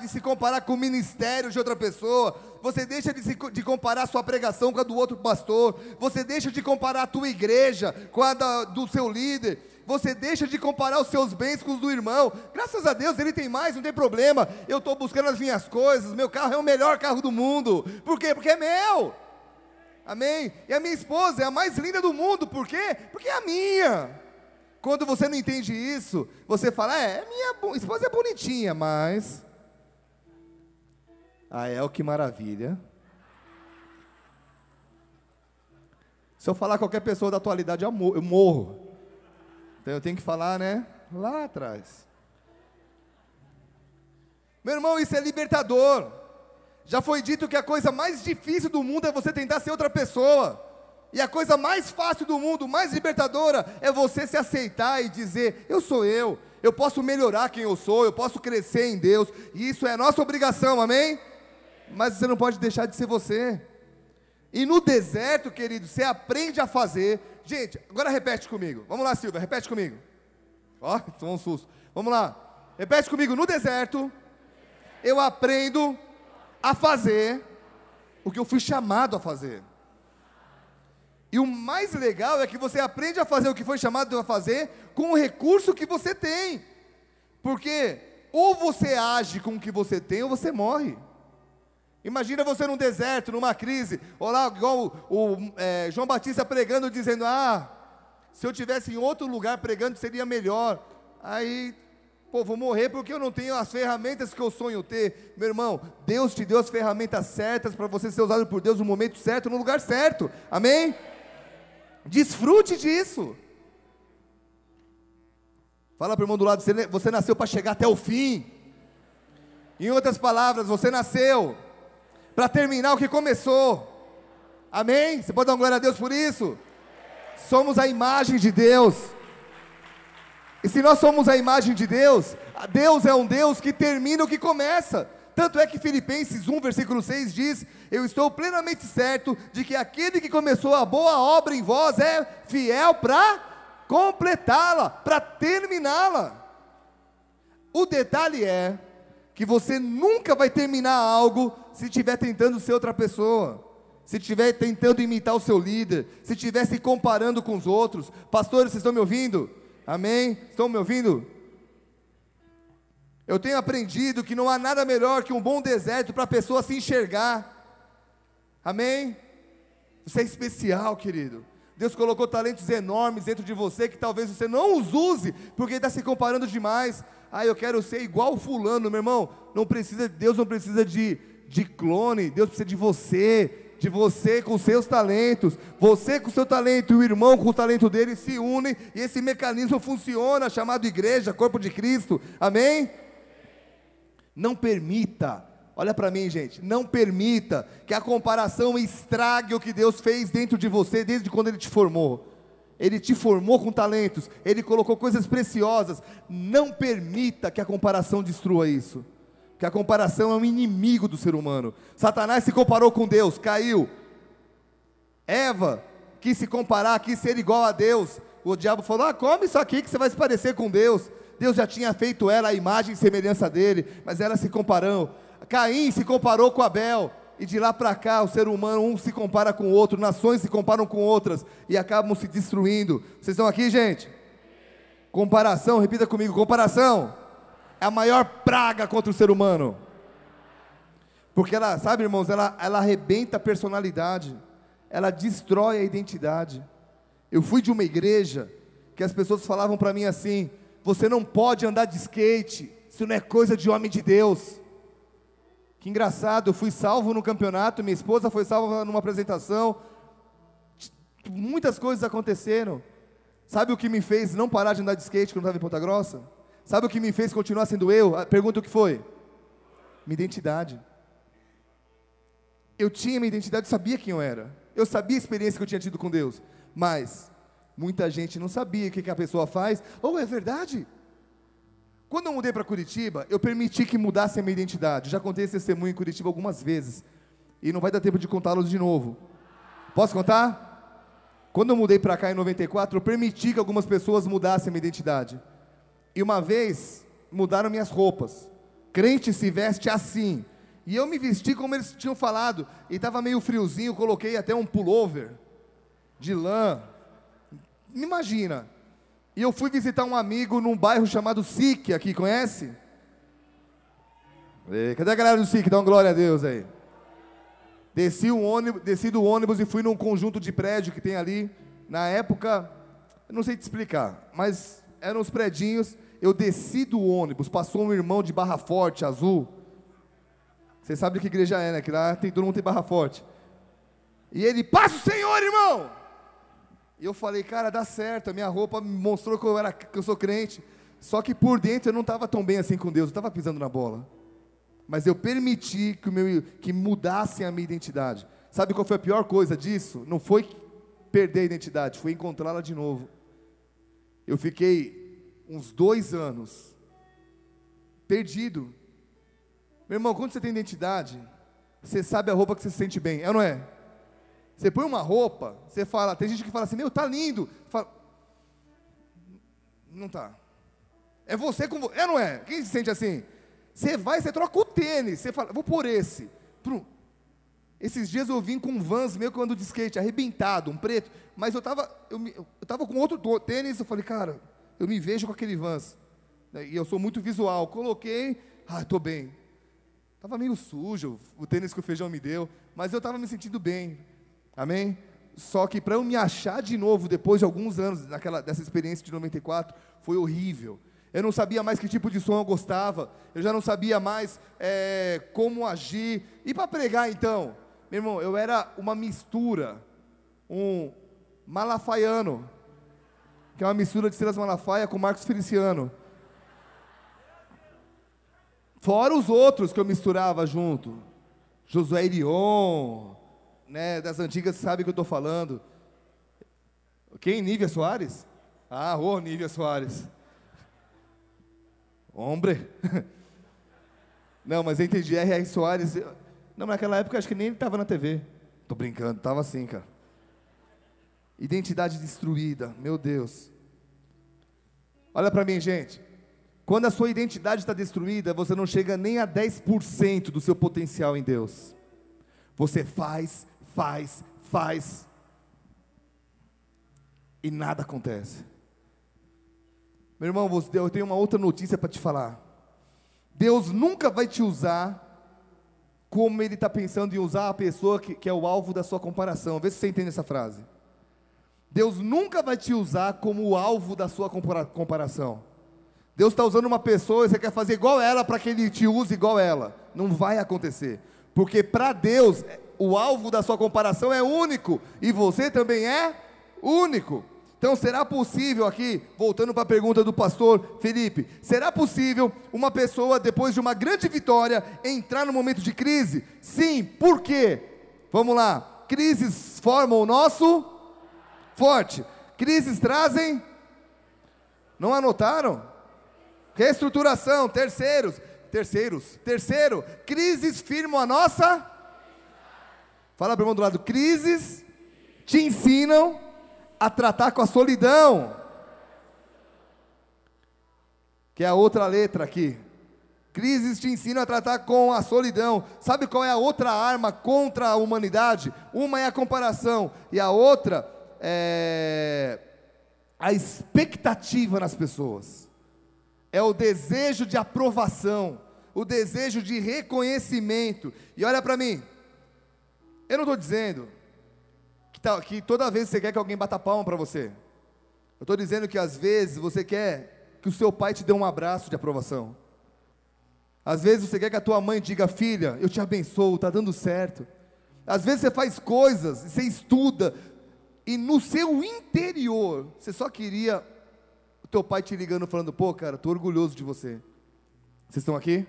se comparar com o ministério de outra pessoa, você deixa de comparar a sua pregação com a do outro pastor, você deixa de comparar a tua igreja com a do seu líder, você deixa de comparar os seus bens com os do irmão. Graças a Deus ele tem mais, não tem problema, eu estou buscando as minhas coisas, meu carro é o melhor carro do mundo. Por quê? Porque é meu. Amém? E a minha esposa é a mais linda do mundo. Por quê? Porque é a minha. Quando você não entende isso, você fala: minha esposa é bonitinha, mas que maravilha. Se eu falar qualquer pessoa da atualidade, eu morro. Então eu tenho que falar, né, lá atrás. Meu irmão, isso é libertador. Já foi dito que a coisa mais difícil do mundo é você tentar ser outra pessoa. E a coisa mais fácil do mundo, mais libertadora, é você se aceitar e dizer: eu sou eu posso melhorar quem eu sou, eu posso crescer em Deus. E isso é nossa obrigação, amém? Mas você não pode deixar de ser você. E no deserto, querido, você aprende a fazer. Gente, agora repete comigo. Vamos lá, Silvia, repete comigo. Tomou um susto. Vamos lá, repete comigo. No deserto, eu aprendo a fazer o que eu fui chamado a fazer. E o mais legal é que você aprende a fazer o que foi chamado a fazer com o recurso que você tem. Porque ou você age com o que você tem, ou você morre. Imagina você num deserto, numa crise, ou lá igual João Batista pregando, dizendo: se eu estivesse em outro lugar pregando seria melhor. Aí, vou morrer porque eu não tenho as ferramentas que eu sonho ter. Meu irmão, Deus te deu as ferramentas certas para você ser usado por Deus no momento certo, no lugar certo. Amém? Desfrute disso. Fala para o irmão do lado: você nasceu para chegar até o fim. Em outras palavras, você nasceu para terminar o que começou. Amém? Você pode dar uma glória a Deus por isso? Somos a imagem de Deus. E se nós somos a imagem de Deus, Deus é um Deus que termina o que começa. Tanto é que Filipenses 1, versículo 6 diz: eu estou plenamente certo de que aquele que começou a boa obra em vós é fiel para completá-la, para terminá-la. O detalhe é que você nunca vai terminar algo se estiver tentando ser outra pessoa, se estiver tentando imitar o seu líder, se estiver se comparando com os outros. Pastores, vocês estão me ouvindo? Amém? Estão me ouvindo? Eu tenho aprendido que não há nada melhor que um bom deserto para a pessoa se enxergar. Amém? Você é especial, querido. Deus colocou talentos enormes dentro de você que talvez você não os use, porque está se comparando demais. Eu quero ser igual fulano, meu irmão. Deus não precisa de clone, Deus precisa de você com seus talentos. Você com o seu talento e o irmão com o talento dele se unem, e esse mecanismo funciona, chamado igreja, corpo de Cristo. Amém? Não permita, olha para mim, gente, não permita que a comparação estrague o que Deus fez dentro de você desde quando Ele te formou. Ele te formou com talentos, Ele colocou coisas preciosas. Não permita que a comparação destrua isso, que a comparação é um inimigo do ser humano. Satanás se comparou com Deus, caiu. Eva quis se comparar, quis ser igual a Deus. O diabo falou: come isso aqui que você vai se parecer com Deus. Deus já tinha feito ela a imagem e semelhança dele, mas ela se comparou. Caim se comparou com Abel, e de lá para cá o ser humano, um se compara com o outro, nações se comparam com outras, e acabam se destruindo. Vocês estão aqui, gente? Comparação, repita comigo: comparação é a maior praga contra o ser humano, porque ela, sabe, irmãos, ela arrebenta a personalidade, ela destrói a identidade. Eu fui de uma igreja que as pessoas falavam para mim assim: você não pode andar de skate, isso não é coisa de homem de Deus. Que engraçado, eu fui salvo no campeonato, minha esposa foi salva numa apresentação, muitas coisas aconteceram. Sabe o que me fez não parar de andar de skate quando estava em Ponta Grossa? Sabe o que me fez continuar sendo eu? Pergunta o que foi? Minha identidade. Eu tinha minha identidade, eu sabia quem eu era, eu sabia a experiência que eu tinha tido com Deus, mas muita gente não sabia o que a pessoa faz. É verdade? Quando eu mudei para Curitiba, eu permiti que mudasse a minha identidade. Já contei esse testemunho em Curitiba algumas vezes, e não vai dar tempo de contá-los de novo. Posso contar? Quando eu mudei para cá em 94, eu permiti que algumas pessoas mudassem a minha identidade. E uma vez, mudaram minhas roupas. Crente se veste assim. E eu me vesti como eles tinham falado, e estava meio friozinho, coloquei até um pullover de lã. Me imagina. E eu fui visitar um amigo num bairro chamado SIC, aqui, conhece? Cadê a galera do SIC? Dá uma glória a Deus aí. Desci do ônibus e fui num conjunto de prédio que tem ali. Na época, eu não sei te explicar, mas eram os predinhos. Eu desci do ônibus, passou um irmão de Barra Forte, azul. Você sabe que igreja é, né? Que lá todo mundo tem Barra Forte. E ele: passa o Senhor, irmão! E eu falei: cara, dá certo, a minha roupa me mostrou que eu sou crente. Só que por dentro eu não estava tão bem assim com Deus, eu estava pisando na bola. Mas eu permiti que mudassem a minha identidade. Sabe qual foi a pior coisa disso? Não foi perder a identidade, foi encontrá-la de novo. Eu fiquei uns 2 anos perdido. Meu irmão, quando você tem identidade, você sabe a roupa que você se sente bem, é ou não é? Você põe uma roupa, você fala, tem gente que fala assim: meu, tá lindo. Fala, não tá. É você com você, é ou não é? Quem se sente assim? Você vai, você troca o tênis, você fala, vou pôr esse. Esses dias eu vim com um Vans meu que eu ando de skate, arrebentado, um preto, mas eu tava com outro tênis, eu falei, cara, eu me vejo com aquele Vans. E eu sou muito visual, coloquei, tô bem. Estava meio sujo, o tênis que o Feijão me deu, mas eu estava me sentindo bem. Amém? Só que para eu me achar de novo, depois de alguns anos, dessa experiência de 94, foi horrível. Eu não sabia mais que tipo de som eu gostava, eu já não sabia mais como agir. E para pregar então, meu irmão, eu era uma mistura, um malafaiano, que é uma mistura de Silas Malafaia com Marcos Feliciano. Fora os outros que eu misturava junto, Josué Irion, né, das antigas, sabe o que eu estou falando. Quem? Nívia Soares? Ah, Nívia Soares. Hombre. Não, mas eu entendi, R.R. Soares. Não, naquela época acho que nem ele estava na TV. Tô brincando, estava assim, cara. Identidade destruída, meu Deus. Olha para mim, gente. Quando a sua identidade está destruída, você não chega nem a 10% do seu potencial em Deus. Você faz, e nada acontece. Meu irmão, eu tenho uma outra notícia para te falar. Deus nunca vai te usar como Ele está pensando em usar a pessoa que é o alvo da sua comparação. Vê se você entende essa frase. Deus nunca vai te usar como o alvo da sua comparação. Deus está usando uma pessoa e você quer fazer igual ela para que Ele te use igual ela. Não vai acontecer. Porque para Deus, o alvo da sua comparação é único. E você também é único. Então será possível aqui, voltando para a pergunta do pastor Felipe, será possível uma pessoa, depois de uma grande vitória, entrar no momento de crise? Sim, por quê? Vamos lá, crises formam o nosso forte, crises trazem, não anotaram? Reestruturação, terceiro, crises firmam a nossa, fala para o irmão do lado, crises te ensinam a tratar com a solidão, que é a outra letra aqui. Crises te ensinam a tratar com a solidão. Sabe qual é a outra arma contra a humanidade? Uma é a comparação, e a outra é a expectativa nas pessoas. É o desejo de aprovação, o desejo de reconhecimento. E olha para mim, eu não estou dizendo que toda vez você quer que alguém bata palma para você. Eu estou dizendo que às vezes você quer que o seu pai te dê um abraço de aprovação. Às vezes você quer que a tua mãe diga, filha, eu te abençoo, está dando certo. Às vezes você faz coisas, você estuda, e no seu interior, você só queria o teu pai te ligando, falando, pô cara, estou orgulhoso de você. Vocês estão aqui?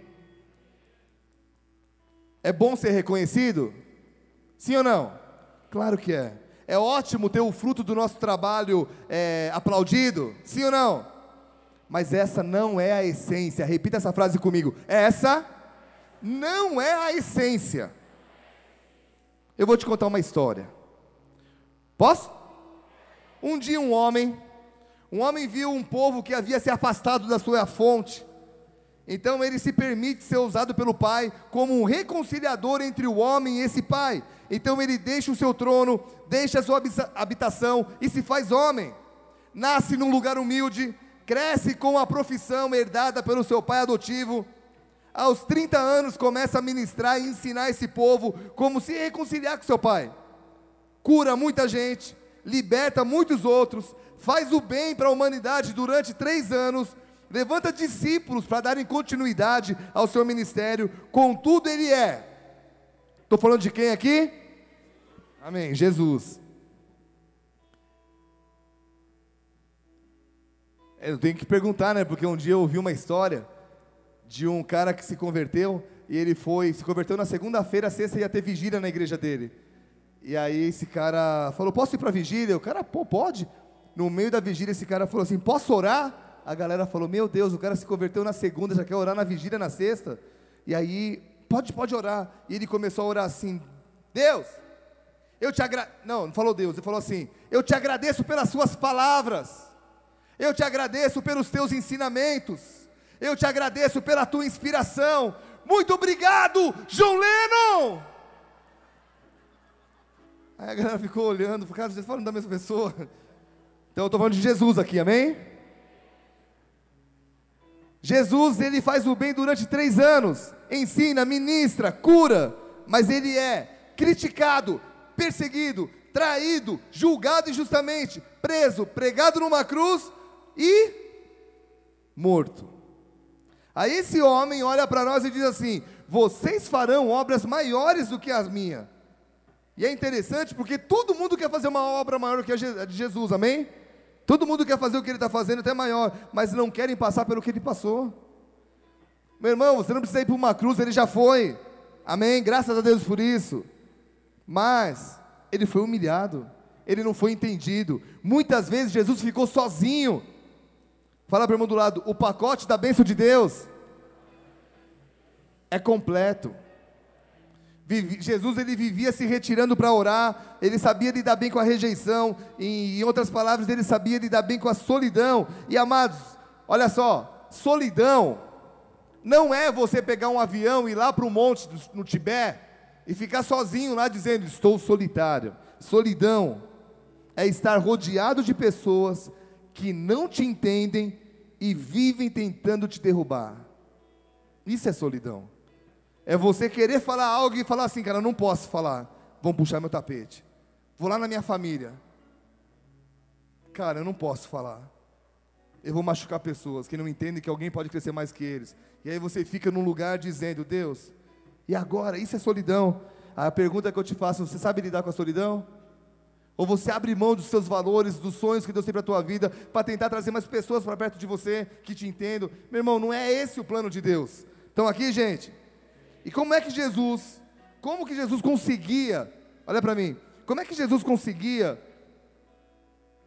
É bom ser reconhecido? Sim ou não? Claro que é. É ótimo ter o fruto do nosso trabalho aplaudido, sim ou não? Mas essa não é a essência. Repita essa frase comigo. Essa não é a essência. Eu vou te contar uma história. Posso? Um dia um homem viu um povo que havia se afastado da sua fonte. Então ele se permite ser usado pelo Pai como um reconciliador entre o homem e esse Pai. Então ele deixa o seu trono, deixa a sua habitação e se faz homem. Nasce num lugar humilde, cresce com a profissão herdada pelo seu pai adotivo. Aos 30 anos começa a ministrar e ensinar esse povo como se reconciliar com seu pai. Cura muita gente, liberta muitos outros, faz o bem para a humanidade durante 3 anos, levanta discípulos para darem continuidade ao seu ministério. Contudo ele estou falando de quem aqui? Amém, Jesus. Eu tenho que perguntar, né, porque um dia eu ouvi uma história de um cara que se converteu, e ele se converteu na segunda-feira, sexta ia ter vigília na igreja dele. E aí esse cara falou, posso ir para a vigília? O cara, pô, pode. No meio da vigília esse cara falou assim, posso orar? A galera falou, meu Deus, o cara se converteu na segunda, já quer orar na vigília na sexta. E aí, pode orar. E ele começou a orar assim, Deus, eu te agradeço. Não falou Deus, ele falou assim, eu te agradeço pelas suas palavras, eu te agradeço pelos teus ensinamentos, eu te agradeço pela tua inspiração. Muito obrigado, John Lennon. Aí a galera ficou olhando, falou, cara, vocês falam da mesma pessoa? Então eu estou falando de Jesus aqui, amém? Jesus, ele faz o bem durante 3 anos, ensina, ministra, cura, mas ele é criticado, perseguido, traído, julgado injustamente, preso, pregado numa cruz e morto. Aí esse homem olha para nós e diz assim, vocês farão obras maiores do que as minhas. E é interessante porque todo mundo quer fazer uma obra maior do que a de Jesus, amém? Todo mundo quer fazer o que ele está fazendo até maior, mas não querem passar pelo que ele passou. Meu irmão, você não precisa ir para uma cruz, ele já foi, amém? Graças a Deus por isso. Mas ele foi humilhado, ele não foi entendido. Muitas vezes Jesus ficou sozinho. Fala para o irmão do lado, o pacote da bênção de Deus é completo. Jesus, ele vivia se retirando para orar, ele sabia lidar bem com a rejeição, em outras palavras, ele sabia lidar bem com a solidão. E amados, olha só, solidão não é você pegar um avião e ir lá para o monte no Tibete e ficar sozinho lá dizendo, estou solitário. Solidão é estar rodeado de pessoas que não te entendem e vivem tentando te derrubar. Isso é solidão. É você querer falar algo e falar assim, cara, eu não posso falar, vão puxar meu tapete. Vou lá na minha família, cara, eu não posso falar, eu vou machucar pessoas que não entendem que alguém pode crescer mais que eles. E aí você fica num lugar dizendo, Deus, e agora? Isso é solidão. A pergunta que eu te faço, você sabe lidar com a solidão? Ou você abre mão dos seus valores, dos sonhos que Deus tem para a tua vida, para tentar trazer mais pessoas para perto de você, que te entendam? Meu irmão, não é esse o plano de Deus. Estão aqui, gente? E como que Jesus conseguia, olha para mim, como é que Jesus conseguia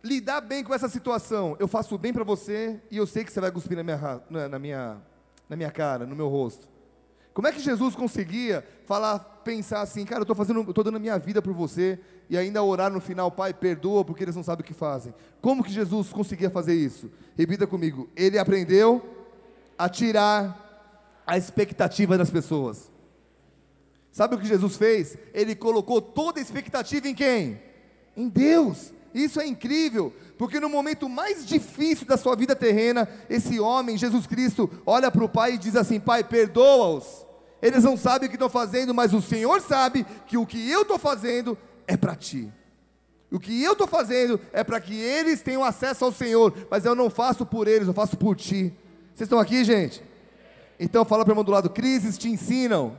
lidar bem com essa situação? Eu faço bem para você e eu sei que você vai cuspir na minha cara, no meu rosto. Como é que Jesus conseguia pensar assim, cara, eu estou dando a minha vida por você, e ainda orar no final, Pai, perdoa porque eles não sabem o que fazem? Como que Jesus conseguia fazer isso? Repita comigo, ele aprendeu a tirar a expectativa das pessoas. Sabe o que Jesus fez? Ele colocou toda a expectativa em quem? Em Deus. Isso é incrível, porque no momento mais difícil da sua vida terrena, esse homem, Jesus Cristo, olha para o Pai e diz assim, Pai, perdoa-os, eles não sabem o que estão fazendo, mas o Senhor sabe que o que eu estou fazendo é para Ti. O que eu estou fazendo é para que eles tenham acesso ao Senhor, mas eu não faço por eles, eu faço por Ti. Vocês estão aqui, gente? Então fala para o irmão do lado, crises te ensinam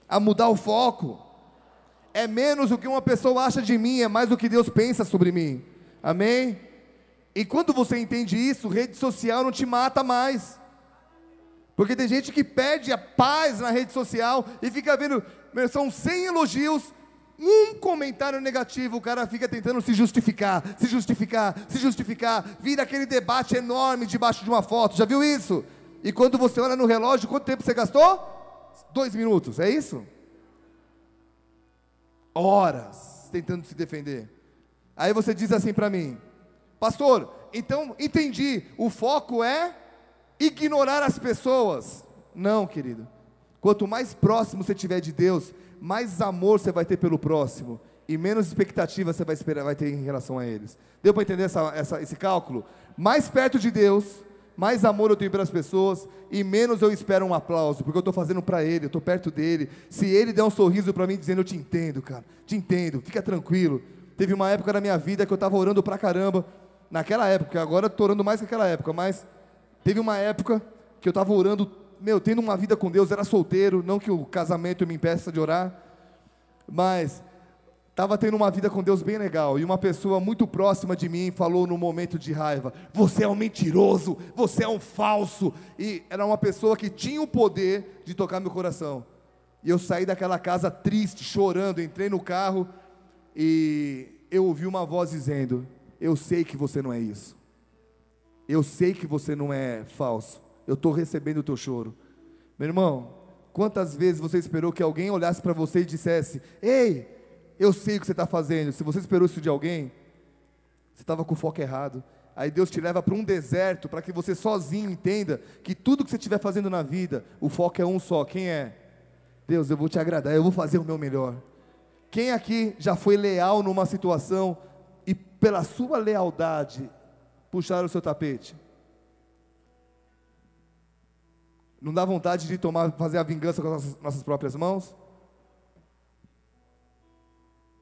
a mudar o foco. É menos o que uma pessoa acha de mim, é mais o que Deus pensa sobre mim. Amém? E quando você entende isso, rede social não te mata mais. Porque tem gente que perde a paz na rede social e fica vendo, são 100 elogios, um comentário negativo, o cara fica tentando se justificar, vira aquele debate enorme debaixo de uma foto, já viu isso? E quando você olha no relógio, quanto tempo você gastou? 2 minutos, é isso? Horas tentando se defender. Aí você diz assim para mim, pastor, então entendi, o foco é ignorar as pessoas. Não, querido, quanto mais próximo você estiver de Deus, mais amor você vai ter pelo próximo, e menos expectativa você vai ter em relação a eles. Deu para entender esse cálculo? Mais perto de Deus, mais amor eu tenho pelas pessoas, e menos eu espero um aplauso, porque eu estou fazendo para Ele, eu estou perto dEle. Se Ele der um sorriso para mim dizendo, eu te entendo, cara, te entendo, fica tranquilo. Teve uma época na minha vida que eu estava orando pra caramba, naquela época, agora estou orando mais que aquela época, mas teve uma época que eu estava orando, tendo uma vida com Deus, era solteiro, não que o casamento me impeça de orar, mas estava tendo uma vida com Deus bem legal, e uma pessoa muito próxima de mim falou num momento de raiva, você é um mentiroso, você é um falso, e era uma pessoa que tinha o poder de tocar meu coração, e eu saí daquela casa triste, chorando, entrei no carro, e eu ouvi uma voz dizendo, eu sei que você não é isso, eu sei que você não é falso, eu estou recebendo o teu choro. Meu irmão, quantas vezes você esperou que alguém olhasse para você e dissesse, ei, eu sei o que você está fazendo. Se você esperou isso de alguém, você estava com o foco errado. Aí Deus te leva para um deserto, para que você sozinho entenda que tudo que você estiver fazendo na vida, o foco é um só. Quem é? Deus, eu vou te agradar, eu vou fazer o meu melhor. Quem aqui já foi leal numa situação e pela sua lealdade puxaram o seu tapete? Não dá vontade de fazer a vingança com as nossas próprias mãos?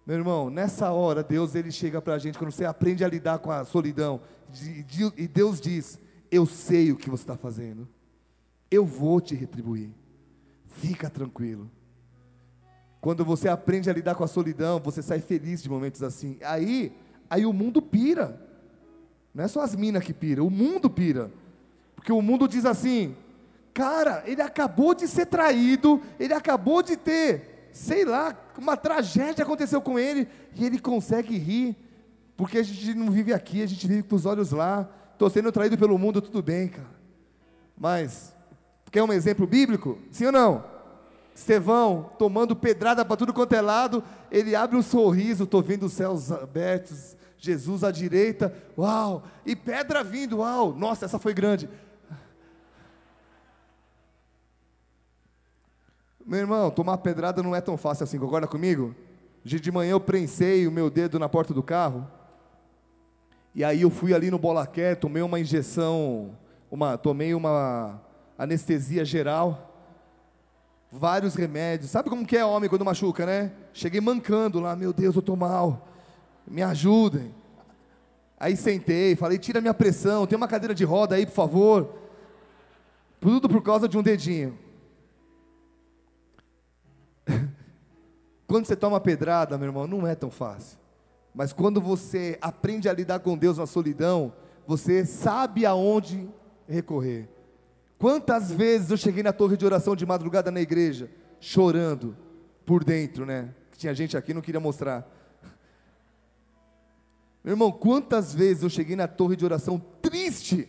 Meu irmão, nessa hora, Deus ele chega para a gente, quando você aprende a lidar com a solidão, e Deus diz, eu sei o que você está fazendo, eu vou te retribuir, fica tranquilo. Quando você aprende a lidar com a solidão, você sai feliz de momentos assim, aí o mundo pira, não é só as minas que piram, o mundo pira, porque o mundo diz assim, cara, ele acabou de ser traído, ele acabou de ter, sei lá, uma tragédia aconteceu com ele, e ele consegue rir, Porque a gente não vive aqui, a gente vive com os olhos lá. Estou sendo traído pelo mundo, tudo bem, cara. Mas, quer um exemplo bíblico? Sim ou não? Estevão, tomando pedrada para tudo quanto é lado, ele abre um sorriso, estou vendo os céus abertos, Jesus à direita, uau, e pedra vindo, uau, nossa, essa foi grande. Meu irmão, tomar pedrada não é tão fácil assim, concorda comigo? De manhã eu prensei o meu dedo na porta do carro, e aí eu fui ali no Bolacare, tomei uma injeção, tomei uma anestesia geral, vários remédios, sabe como que é homem quando machuca, né? Cheguei mancando lá, meu Deus, eu estou mal, me ajudem. Aí sentei, falei, tira minha pressão, tem uma cadeira de roda aí, por favor. Tudo por causa de um dedinho. Quando você toma pedrada, meu irmão, não é tão fácil. Mas quando você aprende a lidar com Deus na solidão, você sabe aonde recorrer. Quantas vezes eu cheguei na torre de oração de madrugada na igreja, chorando por dentro, né? Tinha gente aqui, não queria mostrar. Meu irmão, quantas vezes eu cheguei na torre de oração triste,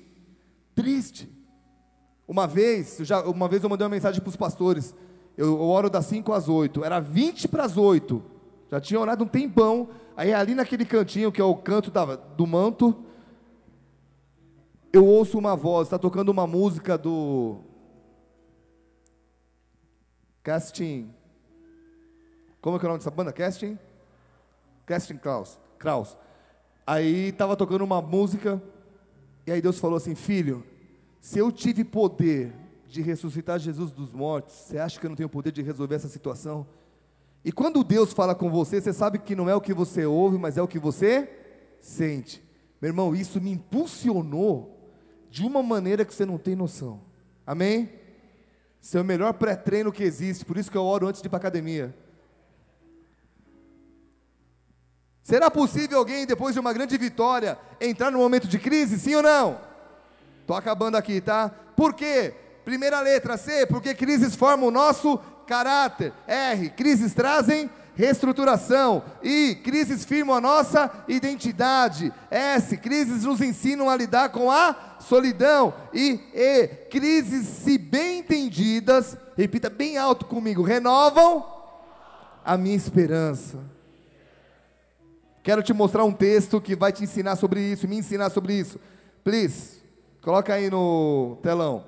triste. Uma vez eu mandei uma mensagem para os pastores, eu oro das 5 às 8, era 20 para as 8, já tinha orado um tempão, aí ali naquele cantinho, que é o canto do manto, eu ouço uma voz, está tocando uma música do Casting, como é que é o nome dessa banda? Casting Kraus. Aí estava tocando uma música, e aí Deus falou assim, filho, se eu tive poder de ressuscitar Jesus dos mortos, você acha que eu não tenho poder de resolver essa situação? E quando Deus fala com você, você sabe que não é o que você ouve, mas é o que você sente. Meu irmão, isso me impulsionou de uma maneira que você não tem noção. Amém? Esse é o melhor pré-treino que existe, por isso que eu oro antes de ir para a academia. Será possível alguém, depois de uma grande vitória, entrar num momento de crise, sim ou não? Estou acabando aqui, tá? Por quê? Primeira letra, C, porque crises formam o nosso caráter. R, crises trazem reestruturação. I, crises firmam a nossa identidade. S, crises nos ensinam a lidar com a solidão. E, crises, se bem entendidas, repita bem alto comigo, renovam a minha esperança. Quero te mostrar um texto que vai te ensinar sobre isso, me ensinar sobre isso. Please, coloca aí no telão.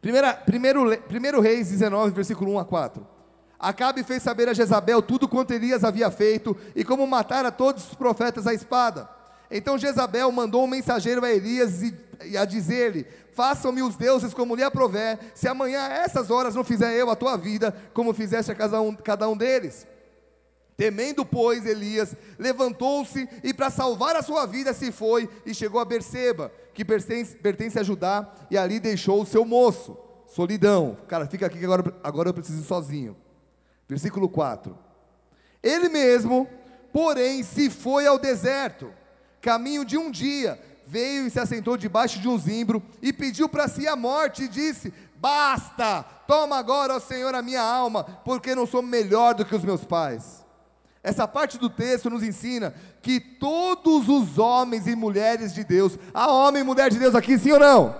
Primeiro Reis 19, versículo 1 a 4. Acabe fez saber a Jezabel tudo quanto Elias havia feito, e como matara todos os profetas à espada. Então Jezabel mandou um mensageiro a Elias a dizer-lhe, façam-me os deuses como lhe aprover, se amanhã a essas horas não fizer eu a tua vida, como fizeste a cada um deles. Temendo, pois, Elias levantou-se e para salvar a sua vida se foi e chegou a Berseba, que pertence a Judá, e ali deixou o seu moço. Solidão. Cara, fica aqui que agora eu preciso ir sozinho. Versículo 4. Ele mesmo, porém, se foi ao deserto, caminho de um dia, veio e se assentou debaixo de um zimbro e pediu para si a morte e disse, basta, toma agora, ó Senhor, a minha alma, porque não sou melhor do que os meus pais. Essa parte do texto nos ensina que todos os homens e mulheres de Deus, há homem e mulher de Deus aqui, sim ou não?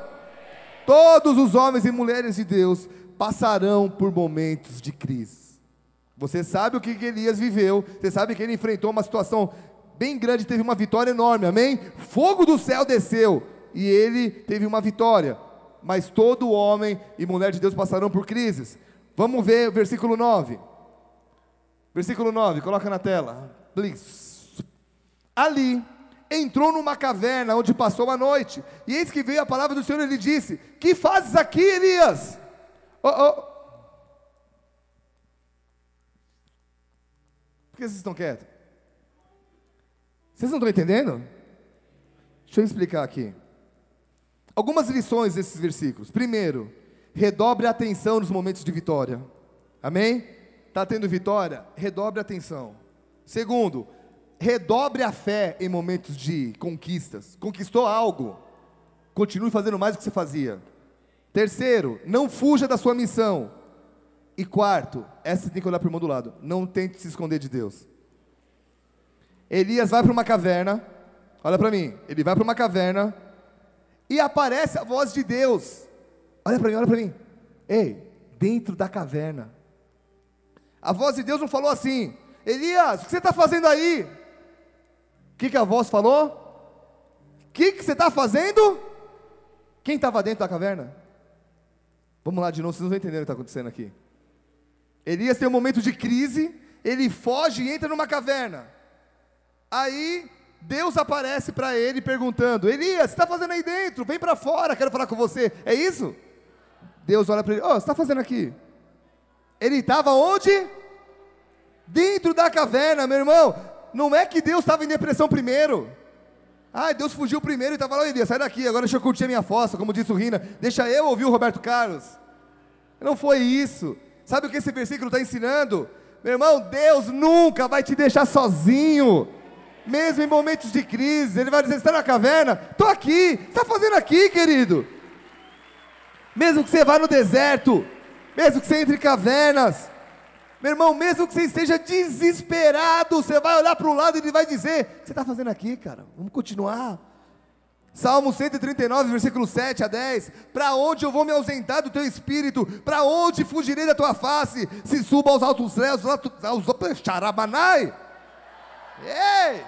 Todos os homens e mulheres de Deus passarão por momentos de crise. Você sabe o que Elias viveu, você sabe que ele enfrentou uma situação bem grande, teve uma vitória enorme, amém? Fogo do céu desceu e ele teve uma vitória, mas todo homem e mulher de Deus passarão por crises. Vamos ver o versículo 9. Versículo 9, coloca na tela. Please. Ali, entrou numa caverna onde passou a noite, e eis que veio a palavra do Senhor e lhe disse, que fazes aqui, Elias? Por que vocês estão quietos? Vocês não estão entendendo? Deixa eu explicar aqui. Algumas lições desses versículos. Primeiro, redobre a atenção nos momentos de vitória. Amém? Está tendo vitória? Redobre a atenção. Segundo, redobre a fé em momentos de conquistas. Conquistou algo, continue fazendo mais do que você fazia. Terceiro, não fuja da sua missão. E quarto, essa você tem que olhar para o irmão do lado, não tente se esconder de Deus. Elias vai para uma caverna, olha para mim, ele vai para uma caverna, e aparece a voz de Deus, olha para mim, ei, dentro da caverna, a voz de Deus não falou assim, Elias, o que você está fazendo aí? O que a voz falou? O que você está fazendo? Quem estava dentro da caverna? Vamos lá de novo, vocês não vão entender o que está acontecendo aqui. Elias tem um momento de crise, ele foge e entra numa caverna. Aí Deus aparece para ele perguntando, Elias, o que você está fazendo aí dentro? Vem para fora, quero falar com você. É isso? Deus olha para ele, o que você está fazendo aqui? Ele estava onde? Dentro da caverna, meu irmão. Não é que Deus estava em depressão primeiro. Deus fugiu primeiro e estava lá, Elias, sai daqui, agora deixa eu curtir a minha fossa, como disse o Rina, deixa eu ouvir o Roberto Carlos. Não foi isso. Sabe o que esse versículo está ensinando? Meu irmão, Deus nunca vai te deixar sozinho, mesmo em momentos de crise. Ele vai dizer, você está na caverna? Estou aqui. O que você está fazendo aqui, querido? Mesmo que você vá no deserto, mesmo que você entre em cavernas, meu irmão, mesmo que você esteja desesperado, você vai olhar para o lado e ele vai dizer, o que você está fazendo aqui, cara? Vamos continuar. Salmo 139, versículo 7 a 10, para onde eu vou me ausentar do teu espírito? Para onde fugirei da tua face? Se suba aos altos céus, aos Xarabanai. Ei!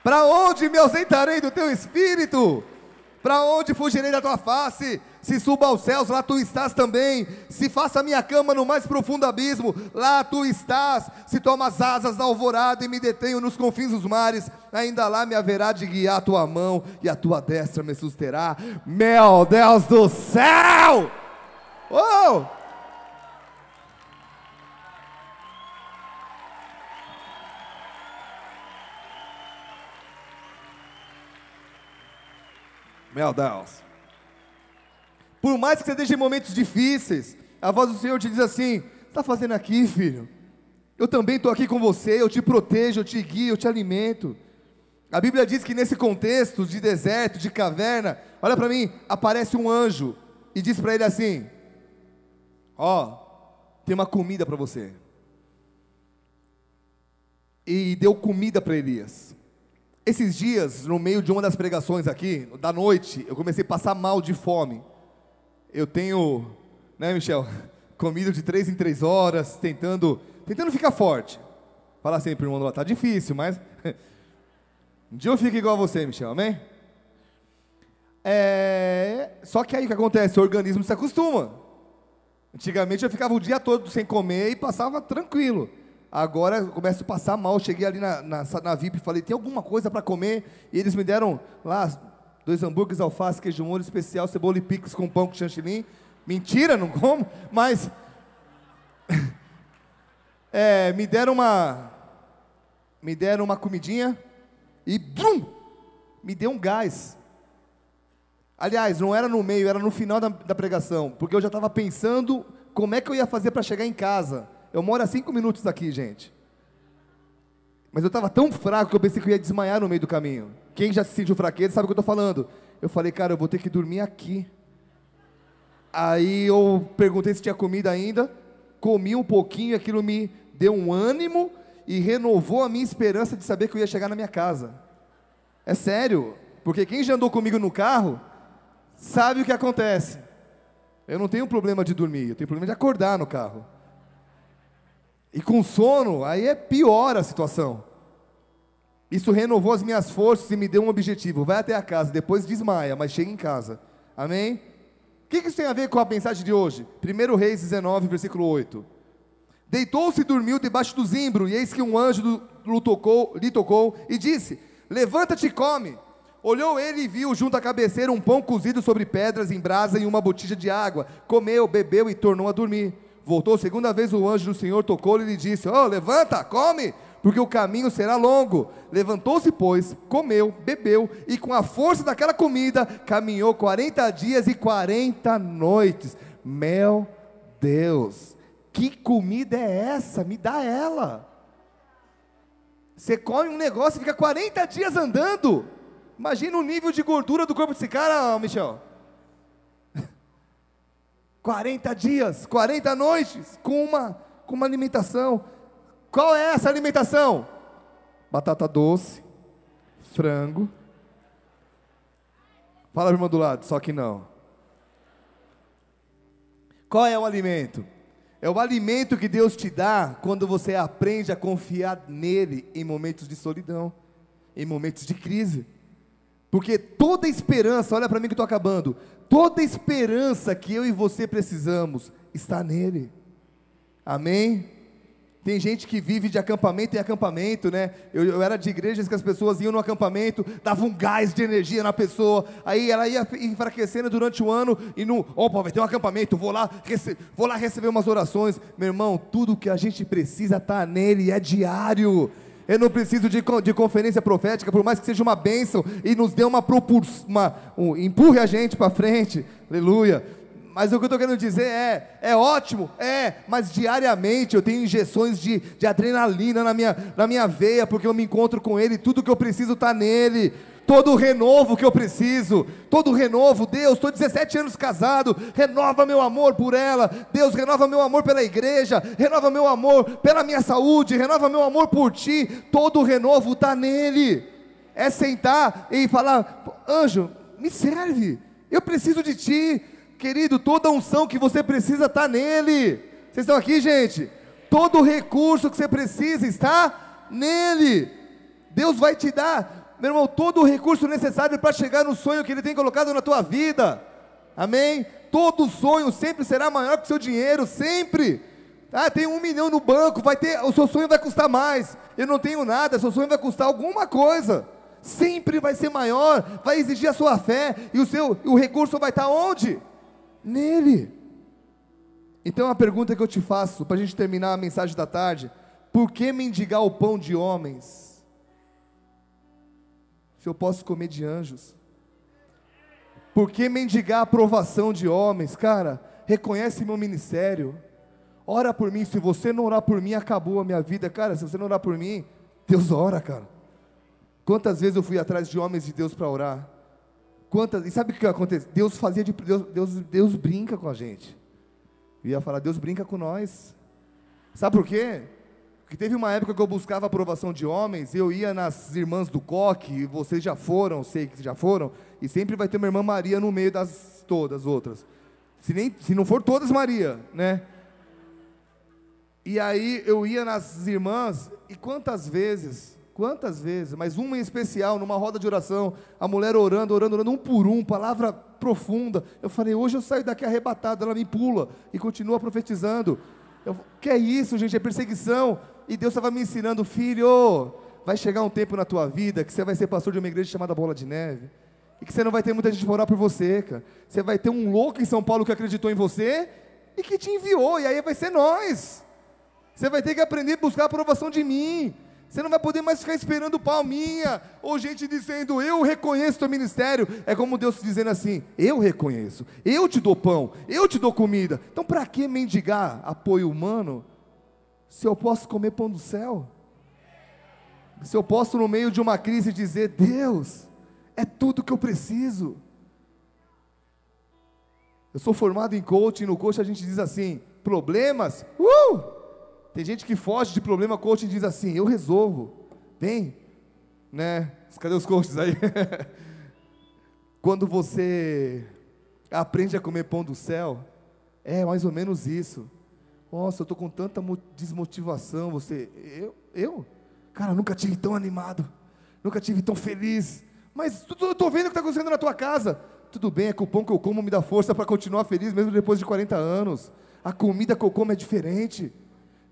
Para onde me ausentarei do teu espírito? Para onde fugirei da tua face? Se suba aos céus, lá tu estás também. Se faça a minha cama no mais profundo abismo, lá tu estás. Se toma as asas da alvorada e me detenho nos confins dos mares, ainda lá me haverá de guiar a tua mão e a tua destra me susterá. Meu Deus do céu! Oh! Meu Deus. Por mais que você esteja em momentos difíceis, a voz do Senhor te diz assim, o que você está fazendo aqui, filho? Eu também estou aqui com você, eu te protejo, eu te guio, eu te alimento. A Bíblia diz que nesse contexto de deserto, de caverna, olha para mim, aparece um anjo e diz para ele assim, tem uma comida para você. E deu comida para Elias. Esses dias, no meio de uma das pregações aqui, da noite, eu comecei a passar mal de fome. Eu tenho, né, Michel, comido de 3 em 3 horas, tentando ficar forte. Fala assim pro irmão do lado, tá difícil, mas um dia eu fico igual a você, Michel, amém? Só que aí o que acontece? O organismo se acostuma. Antigamente eu ficava o dia todo sem comer e passava tranquilo. Agora eu começo a passar mal. Cheguei ali na VIP e falei, tem alguma coisa para comer? E eles me deram lá 2 hambúrgueres, alface, queijo molho especial, cebola e picles com pão com chantilly. Mentira, não como, mas me deram uma comidinha e brum, me deu um gás. Aliás, não era no meio, era no final da pregação, porque eu já estava pensando como é que eu ia fazer para chegar em casa. Eu moro a 5 minutos daqui, gente. Mas eu estava tão fraco que eu pensei que eu ia desmaiar no meio do caminho. Quem já se sentiu fraqueza sabe o que eu estou falando. Eu falei, cara, eu vou ter que dormir aqui. Aí eu perguntei se tinha comida ainda. Comi um pouquinho, aquilo me deu um ânimo e renovou a minha esperança de saber que eu ia chegar na minha casa. É sério, porque quem já andou comigo no carro sabe o que acontece. Eu não tenho problema de dormir, eu tenho problema de acordar no carro. E com sono, aí é pior a situação. Isso renovou as minhas forças e me deu um objetivo. Vai até a casa, depois desmaia, mas chega em casa. Amém? O que isso tem a ver com a mensagem de hoje? 1 Reis 19, versículo 8. Deitou-se e dormiu debaixo do zimbro, e eis que um anjo lhe tocou e disse, levanta-te e come. Olhou ele e viu junto à cabeceira um pão cozido sobre pedras em brasa e uma botija de água. Comeu, bebeu e tornou a dormir. Voltou segunda vez o anjo do Senhor, tocou-lhe e lhe disse, levanta, come, porque o caminho será longo. Levantou-se, pois, comeu, bebeu, e com a força daquela comida, caminhou 40 dias e 40 noites. Meu Deus, que comida é essa? Me dá ela. Você come um negócio e fica 40 dias andando. Imagina o nível de gordura do corpo desse cara, Michel. 40 dias, 40 noites, com com uma alimentação. Qual é essa alimentação? Batata doce, frango. Fala, irmão do lado, só que não. Qual é o alimento? É o alimento que Deus te dá quando você aprende a confiar nele em momentos de solidão, em momentos de crise. Porque toda esperança, olha para mim que estou acabando, toda esperança que eu e você precisamos está nele. Amém? Tem gente que vive de acampamento em acampamento, né? Eu era de igrejas que as pessoas iam no acampamento, davam um gás de energia na pessoa, aí ela ia enfraquecendo durante o ano, e opa, vai ter um acampamento, vou lá receber umas orações. Meu irmão, tudo que a gente precisa está nele, é diário. Eu não preciso de conferência profética, por mais que seja uma bênção, e nos dê empurre a gente para frente, aleluia. Mas o que eu estou querendo dizer é ótimo, mas diariamente eu tenho injeções de adrenalina na minha veia, porque eu me encontro com Ele, tudo que eu preciso está nele, todo o renovo que eu preciso, todo o renovo, Deus, estou 17 anos casado, renova meu amor por ela, Deus, renova meu amor pela igreja, renova meu amor pela minha saúde, renova meu amor por Ti, todo o renovo está nele. É sentar e falar, anjo, me serve, eu preciso de Ti. Querido, toda a unção que você precisa está nele. Vocês estão aqui, gente? Todo o recurso que você precisa está nele. Deus vai te dar, meu irmão, todo o recurso necessário para chegar no sonho que Ele tem colocado na tua vida. Amém? Todo sonho sempre será maior que o seu dinheiro, sempre. Tem 1 milhão no banco, o seu sonho vai custar mais. Eu não tenho nada, seu sonho vai custar alguma coisa. Sempre vai ser maior, vai exigir a sua fé, e o recurso vai estar onde? Nele. Então a pergunta que eu te faço, para a gente terminar a mensagem da tarde: por que mendigar o pão de homens, se eu posso comer de anjos? Por que mendigar a aprovação de homens? Cara, reconhece meu ministério, ora por mim. Se você não orar por mim, acabou a minha vida. Cara, se você não orar por mim, Deus ora, cara. Quantas vezes eu fui atrás de homens de Deus para orar? E sabe o que acontece? Deus brinca com a gente. Eu ia falar, Deus brinca com nós. Sabe por quê? Porque teve uma época que eu buscava a aprovação de homens, eu ia nas irmãs do coque, e vocês já foram, sei que já foram, e sempre vai ter uma irmã Maria no meio das todas outras. Se não for todas Maria, né? E aí eu ia nas irmãs, e quantas vezes, mas uma em especial, numa roda de oração, a mulher orando, um por um, palavra profunda. Eu falei, hoje eu saio daqui arrebatado, ela me pula e continua profetizando. Que é isso, gente? É perseguição. E Deus estava me ensinando, filho, vai chegar um tempo na tua vida que você vai ser pastor de uma igreja chamada Bola de Neve, e que você não vai ter muita gente para orar por você, cara. Você vai ter um louco em São Paulo que acreditou em você e que te enviou, e aí vai ser nós. Você vai ter que aprender a buscar a aprovação de mim. Você não vai poder mais ficar esperando palminha, ou gente dizendo, eu reconheço teu ministério. É como Deus dizendo assim, eu reconheço, eu te dou pão, eu te dou comida. Então para que mendigar apoio humano, se eu posso comer pão do céu? Se eu posso no meio de uma crise dizer, Deus, é tudo que eu preciso. Eu sou formado em coaching, no coaching a gente diz assim, problemas, tem gente que foge de problema, coaching diz assim, eu resolvo, vem, né? Cadê os coaches aí? Quando você aprende a comer pão do céu, é mais ou menos isso. Nossa, eu estou com tanta desmotivação, cara, nunca tive tão animado, nunca tive tão feliz, mas eu estou vendo o que está acontecendo na tua casa. Tudo bem, é que o pão que eu como me dá força para continuar feliz, mesmo depois de 40 anos, a comida que eu como é diferente.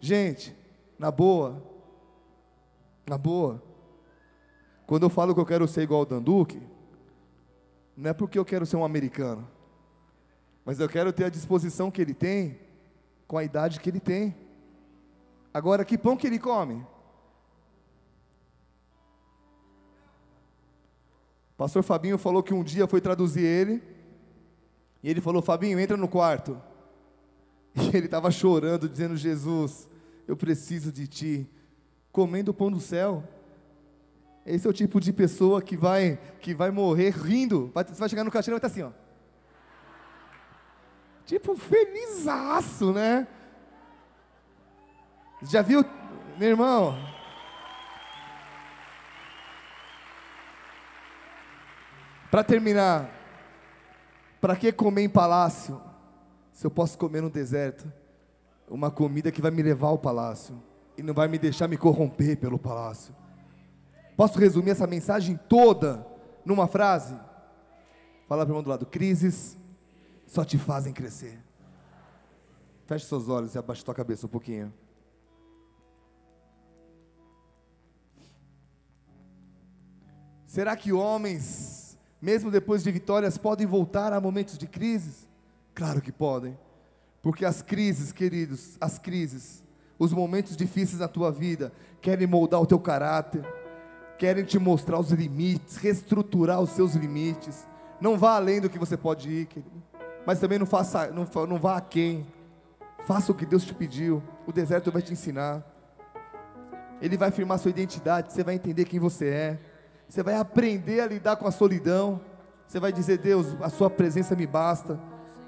Gente, na boa, quando eu falo que eu quero ser igual ao Danduque, não é porque eu quero ser um americano, mas eu quero ter a disposição que ele tem, com a idade que ele tem. Agora, que pão que ele come? O pastor Fabinho falou que um dia foi traduzir ele, e ele falou, Fabinho, entra no quarto. E ele estava chorando, dizendo, Jesus, eu preciso de Ti, comendo o pão do céu. Esse é o tipo de pessoa que vai morrer rindo. Você vai chegar no caixeiro e vai estar assim, ó. Tipo, felizaço, né? Já viu, meu irmão? Para terminar, para que comer em palácio, se eu posso comer no deserto? Uma comida que vai me levar ao palácio e não vai me deixar me corromper pelo palácio. Posso resumir essa mensagem toda numa frase? Fala para o irmão do lado: crises só te fazem crescer. Feche seus olhos e abaixe tua cabeça um pouquinho. Será que homens, mesmo depois de vitórias, podem voltar a momentos de crises? Claro que podem, porque as crises, queridos, as crises, os momentos difíceis na tua vida, querem moldar o teu caráter, querem te mostrar os limites, reestruturar os seus limites. Não vá além do que você pode ir, querido, mas também não vá aquém. Faça o que Deus te pediu. O deserto vai te ensinar, Ele vai firmar sua identidade, você vai entender quem você é, você vai aprender a lidar com a solidão, você vai dizer: Deus, a sua presença me basta,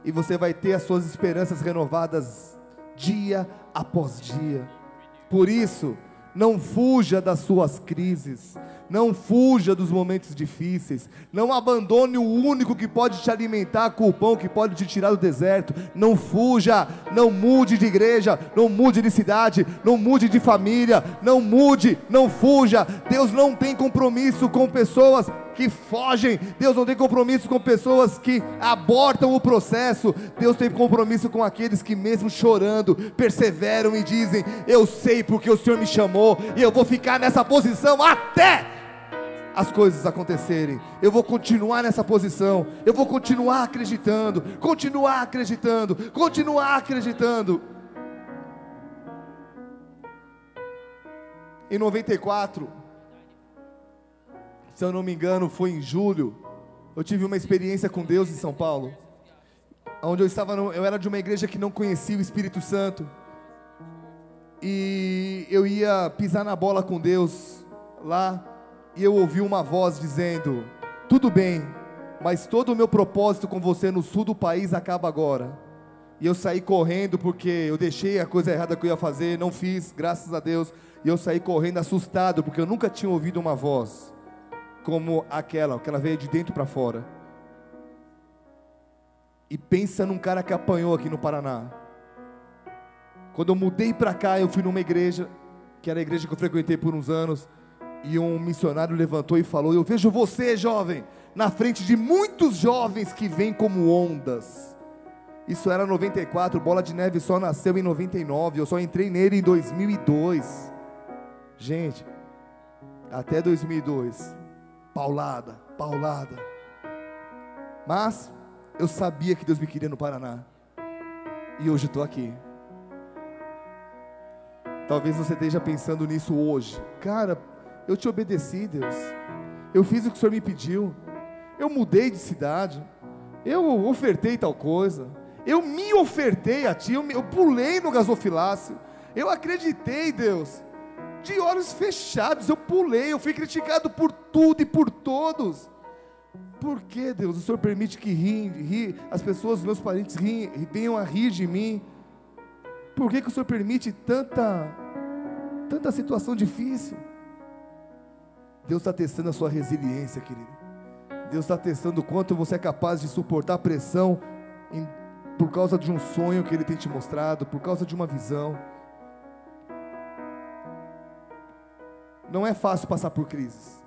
e você vai ter as suas esperanças renovadas dia após dia. Por isso, não fuja das suas crises, não fuja dos momentos difíceis, não abandone o único que pode te alimentar com o pão que pode te tirar do deserto. Não fuja, não mude de igreja, não mude de cidade, não mude de família, não mude, não fuja. Deus não tem compromisso com pessoas que fogem, Deus não tem compromisso com pessoas que abortam o processo. Deus tem compromisso com aqueles que, mesmo chorando, perseveram e dizem: eu sei porque o Senhor me chamou, e eu vou ficar nessa posição até as coisas acontecerem. Eu vou continuar nessa posição, eu vou continuar acreditando, continuar acreditando, continuar acreditando. Em 94, se eu não me engano, foi em julho, eu tive uma experiência com Deus em São Paulo, onde eu era de uma igreja que não conhecia o Espírito Santo, e eu ia pisar na bola com Deus lá, e eu ouvi uma voz dizendo: tudo bem, mas todo o meu propósito com você no sul do país acaba agora. E eu saí correndo, porque eu deixei a coisa errada que eu ia fazer, não fiz, graças a Deus, e eu saí correndo assustado, porque eu nunca tinha ouvido uma voz como aquela veio de dentro para fora. E pensa num cara que apanhou aqui no Paraná. Quando eu mudei para cá, eu fui numa igreja, que era a igreja que eu frequentei por uns anos, e um missionário levantou e falou: eu vejo você, jovem, na frente de muitos jovens que vêm como ondas. Isso era 94, Bola de Neve só nasceu em 99, eu só entrei nele em 2002. Gente, até 2002, paulada, paulada. Mas eu sabia que Deus me queria no Paraná, e hoje eu estou aqui. Talvez você esteja pensando nisso hoje: cara, eu te obedeci, Deus, eu fiz o que o Senhor me pediu, eu mudei de cidade, eu ofertei tal coisa, eu me ofertei a Ti, eu pulei no gasofilácio, eu acreditei, Deus, de olhos fechados, eu pulei, eu fui criticado por tudo e por todos. Por que, Deus, o Senhor permite que as pessoas, meus parentes, venham a rir de mim? Por que o Senhor permite tanta situação difícil? Deus está testando a sua resiliência, querido. Deus está testando o quanto você é capaz de suportar pressão por causa de um sonho que Ele tem te mostrado, por causa de uma visão. Não é fácil passar por crises,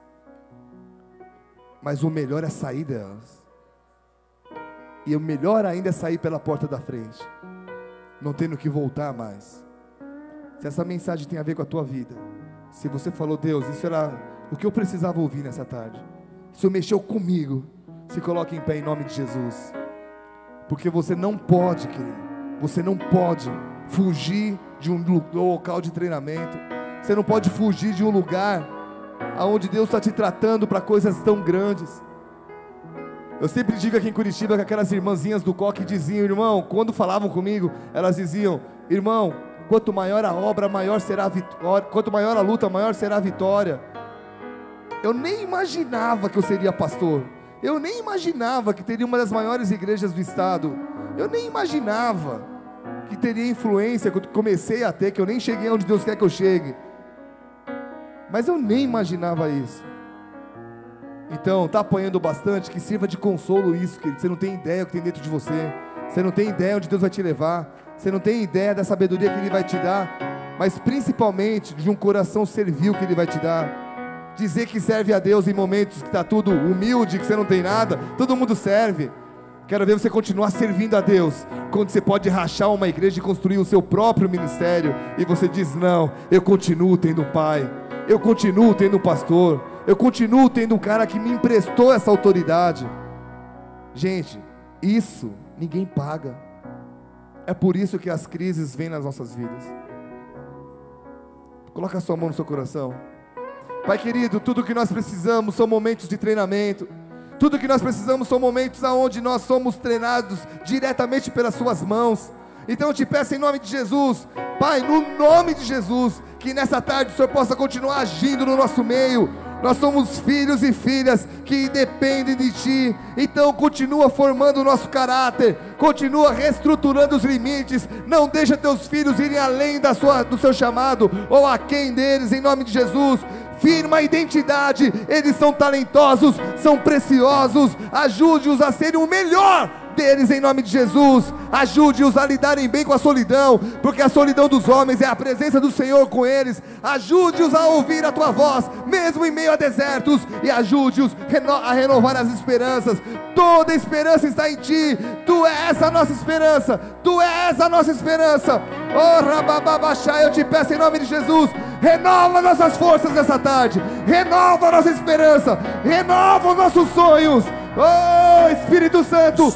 mas o melhor é sair delas. E o melhor ainda é sair pela porta da frente, não tendo que voltar mais. Se essa mensagem tem a ver com a tua vida, se você falou: Deus, isso era o que eu precisava ouvir nessa tarde, isso mexeu comigo, se coloque em pé em nome de Jesus. Porque você não pode, querido, você não pode fugir de um local de treinamento, você não pode fugir de um lugar aonde Deus está te tratando para coisas tão grandes. Eu sempre digo aqui em Curitiba que aquelas irmãzinhas do coque diziam: irmão, quando falavam comigo, elas diziam: irmão, quanto maior a obra, maior será a vitória, quanto maior a luta, maior será a vitória. Eu nem imaginava que eu seria pastor, eu nem imaginava que teria uma das maiores igrejas do estado, eu nem imaginava, que teria influência, que eu comecei a ter, que eu nem cheguei onde Deus quer que eu chegue. Mas eu nem imaginava isso. Então, tá apanhando bastante, que sirva de consolo isso, querido. Você não tem ideia do que tem dentro de você. Você não tem ideia onde Deus vai te levar. Você não tem ideia da sabedoria que Ele vai te dar. Mas principalmente de um coração servil que Ele vai te dar. Dizer que serve a Deus em momentos que está tudo humilde, que você não tem nada. Todo mundo serve. Quero ver você continuar servindo a Deus, quando você pode rachar uma igreja e construir o seu próprio ministério, e você diz: não, eu continuo tendo um pai, eu continuo tendo um pastor, eu continuo tendo um cara que me emprestou essa autoridade. Gente, isso ninguém paga. É por isso que as crises vêm nas nossas vidas. Coloca a sua mão no seu coração. Pai querido, tudo que nós precisamos são momentos de treinamento. Tudo que nós precisamos são momentos onde nós somos treinados diretamente pelas suas mãos. Então eu te peço em nome de Jesus, Pai, no nome de Jesus, que nessa tarde o Senhor possa continuar agindo no nosso meio. Nós somos filhos e filhas que dependem de Ti. Então continua formando o nosso caráter, continua reestruturando os limites. Não deixa Teus filhos irem além do seu chamado, ou aquém deles, em nome de Jesus. Firma a identidade, eles são talentosos, são preciosos. Ajude-os a serem o melhor deles em nome de Jesus. Ajude-os a lidarem bem com a solidão, porque a solidão dos homens é a presença do Senhor com eles. Ajude-os a ouvir a Tua voz, mesmo em meio a desertos, e ajude-os a renovar as esperanças. Toda esperança está em Ti. Tu és a nossa esperança, Tu és a nossa esperança. Oh, Rabababachá, eu te peço em nome de Jesus, renova nossas forças nessa tarde, renova a nossa esperança, renova os nossos sonhos. Oh, Espírito Santo,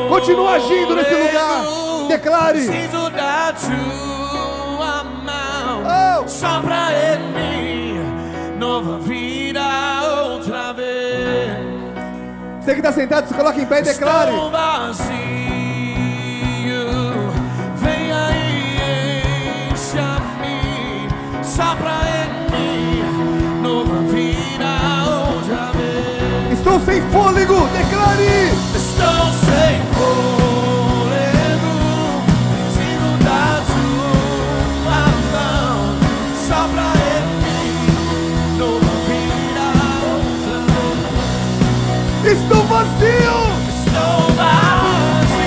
continua agindo nesse lugar. Declare. Preciso da Tua mão, sopra em mim nova vida outra vez. Você que está sentado, se coloca em pé e declare. Estou vazio, vem aí, enche-me, sopra em mim nova vida outra vez. Estou sem fôlego, declare. Estou sem fôlego, preciso da Tua mão, sopra em mim nova vida outra vez. Estou vazio. Estou vazio,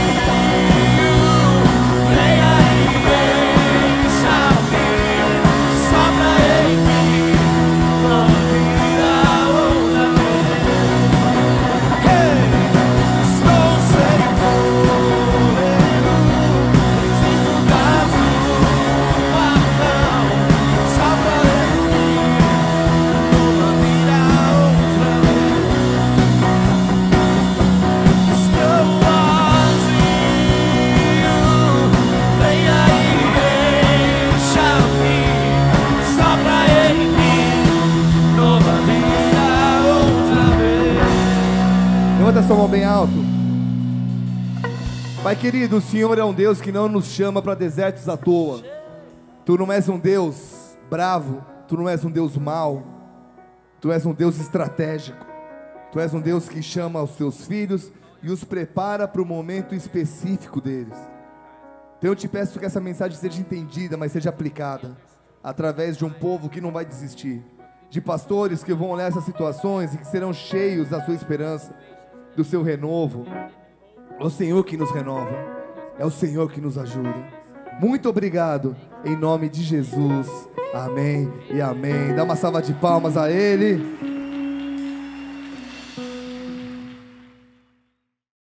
vem aí, enche-me, sopra em mim nova vida outra vez. Hey! Estou sem fôlego, preciso da Tua mão, sopra em mim nova vida outra vez. Estou vazio, vem aí, enche-me, sopra em mim nova vida outra vez. Levanta sua mão bem alto. Pai querido, o Senhor é um Deus que não nos chama para desertos à toa. Tu não és um Deus bravo, Tu não és um Deus mau, Tu és um Deus estratégico. Tu és um Deus que chama os Teus filhos e os prepara para o momento específico deles. Então eu te peço que essa mensagem seja entendida, mas seja aplicada através de um povo que não vai desistir, de pastores que vão olhar essas situações e que serão cheios da sua esperança, do seu renovo. É o Senhor que nos renova, é o Senhor que nos ajuda. Muito obrigado, em nome de Jesus, amém e amém. Dá uma salva de palmas a Ele.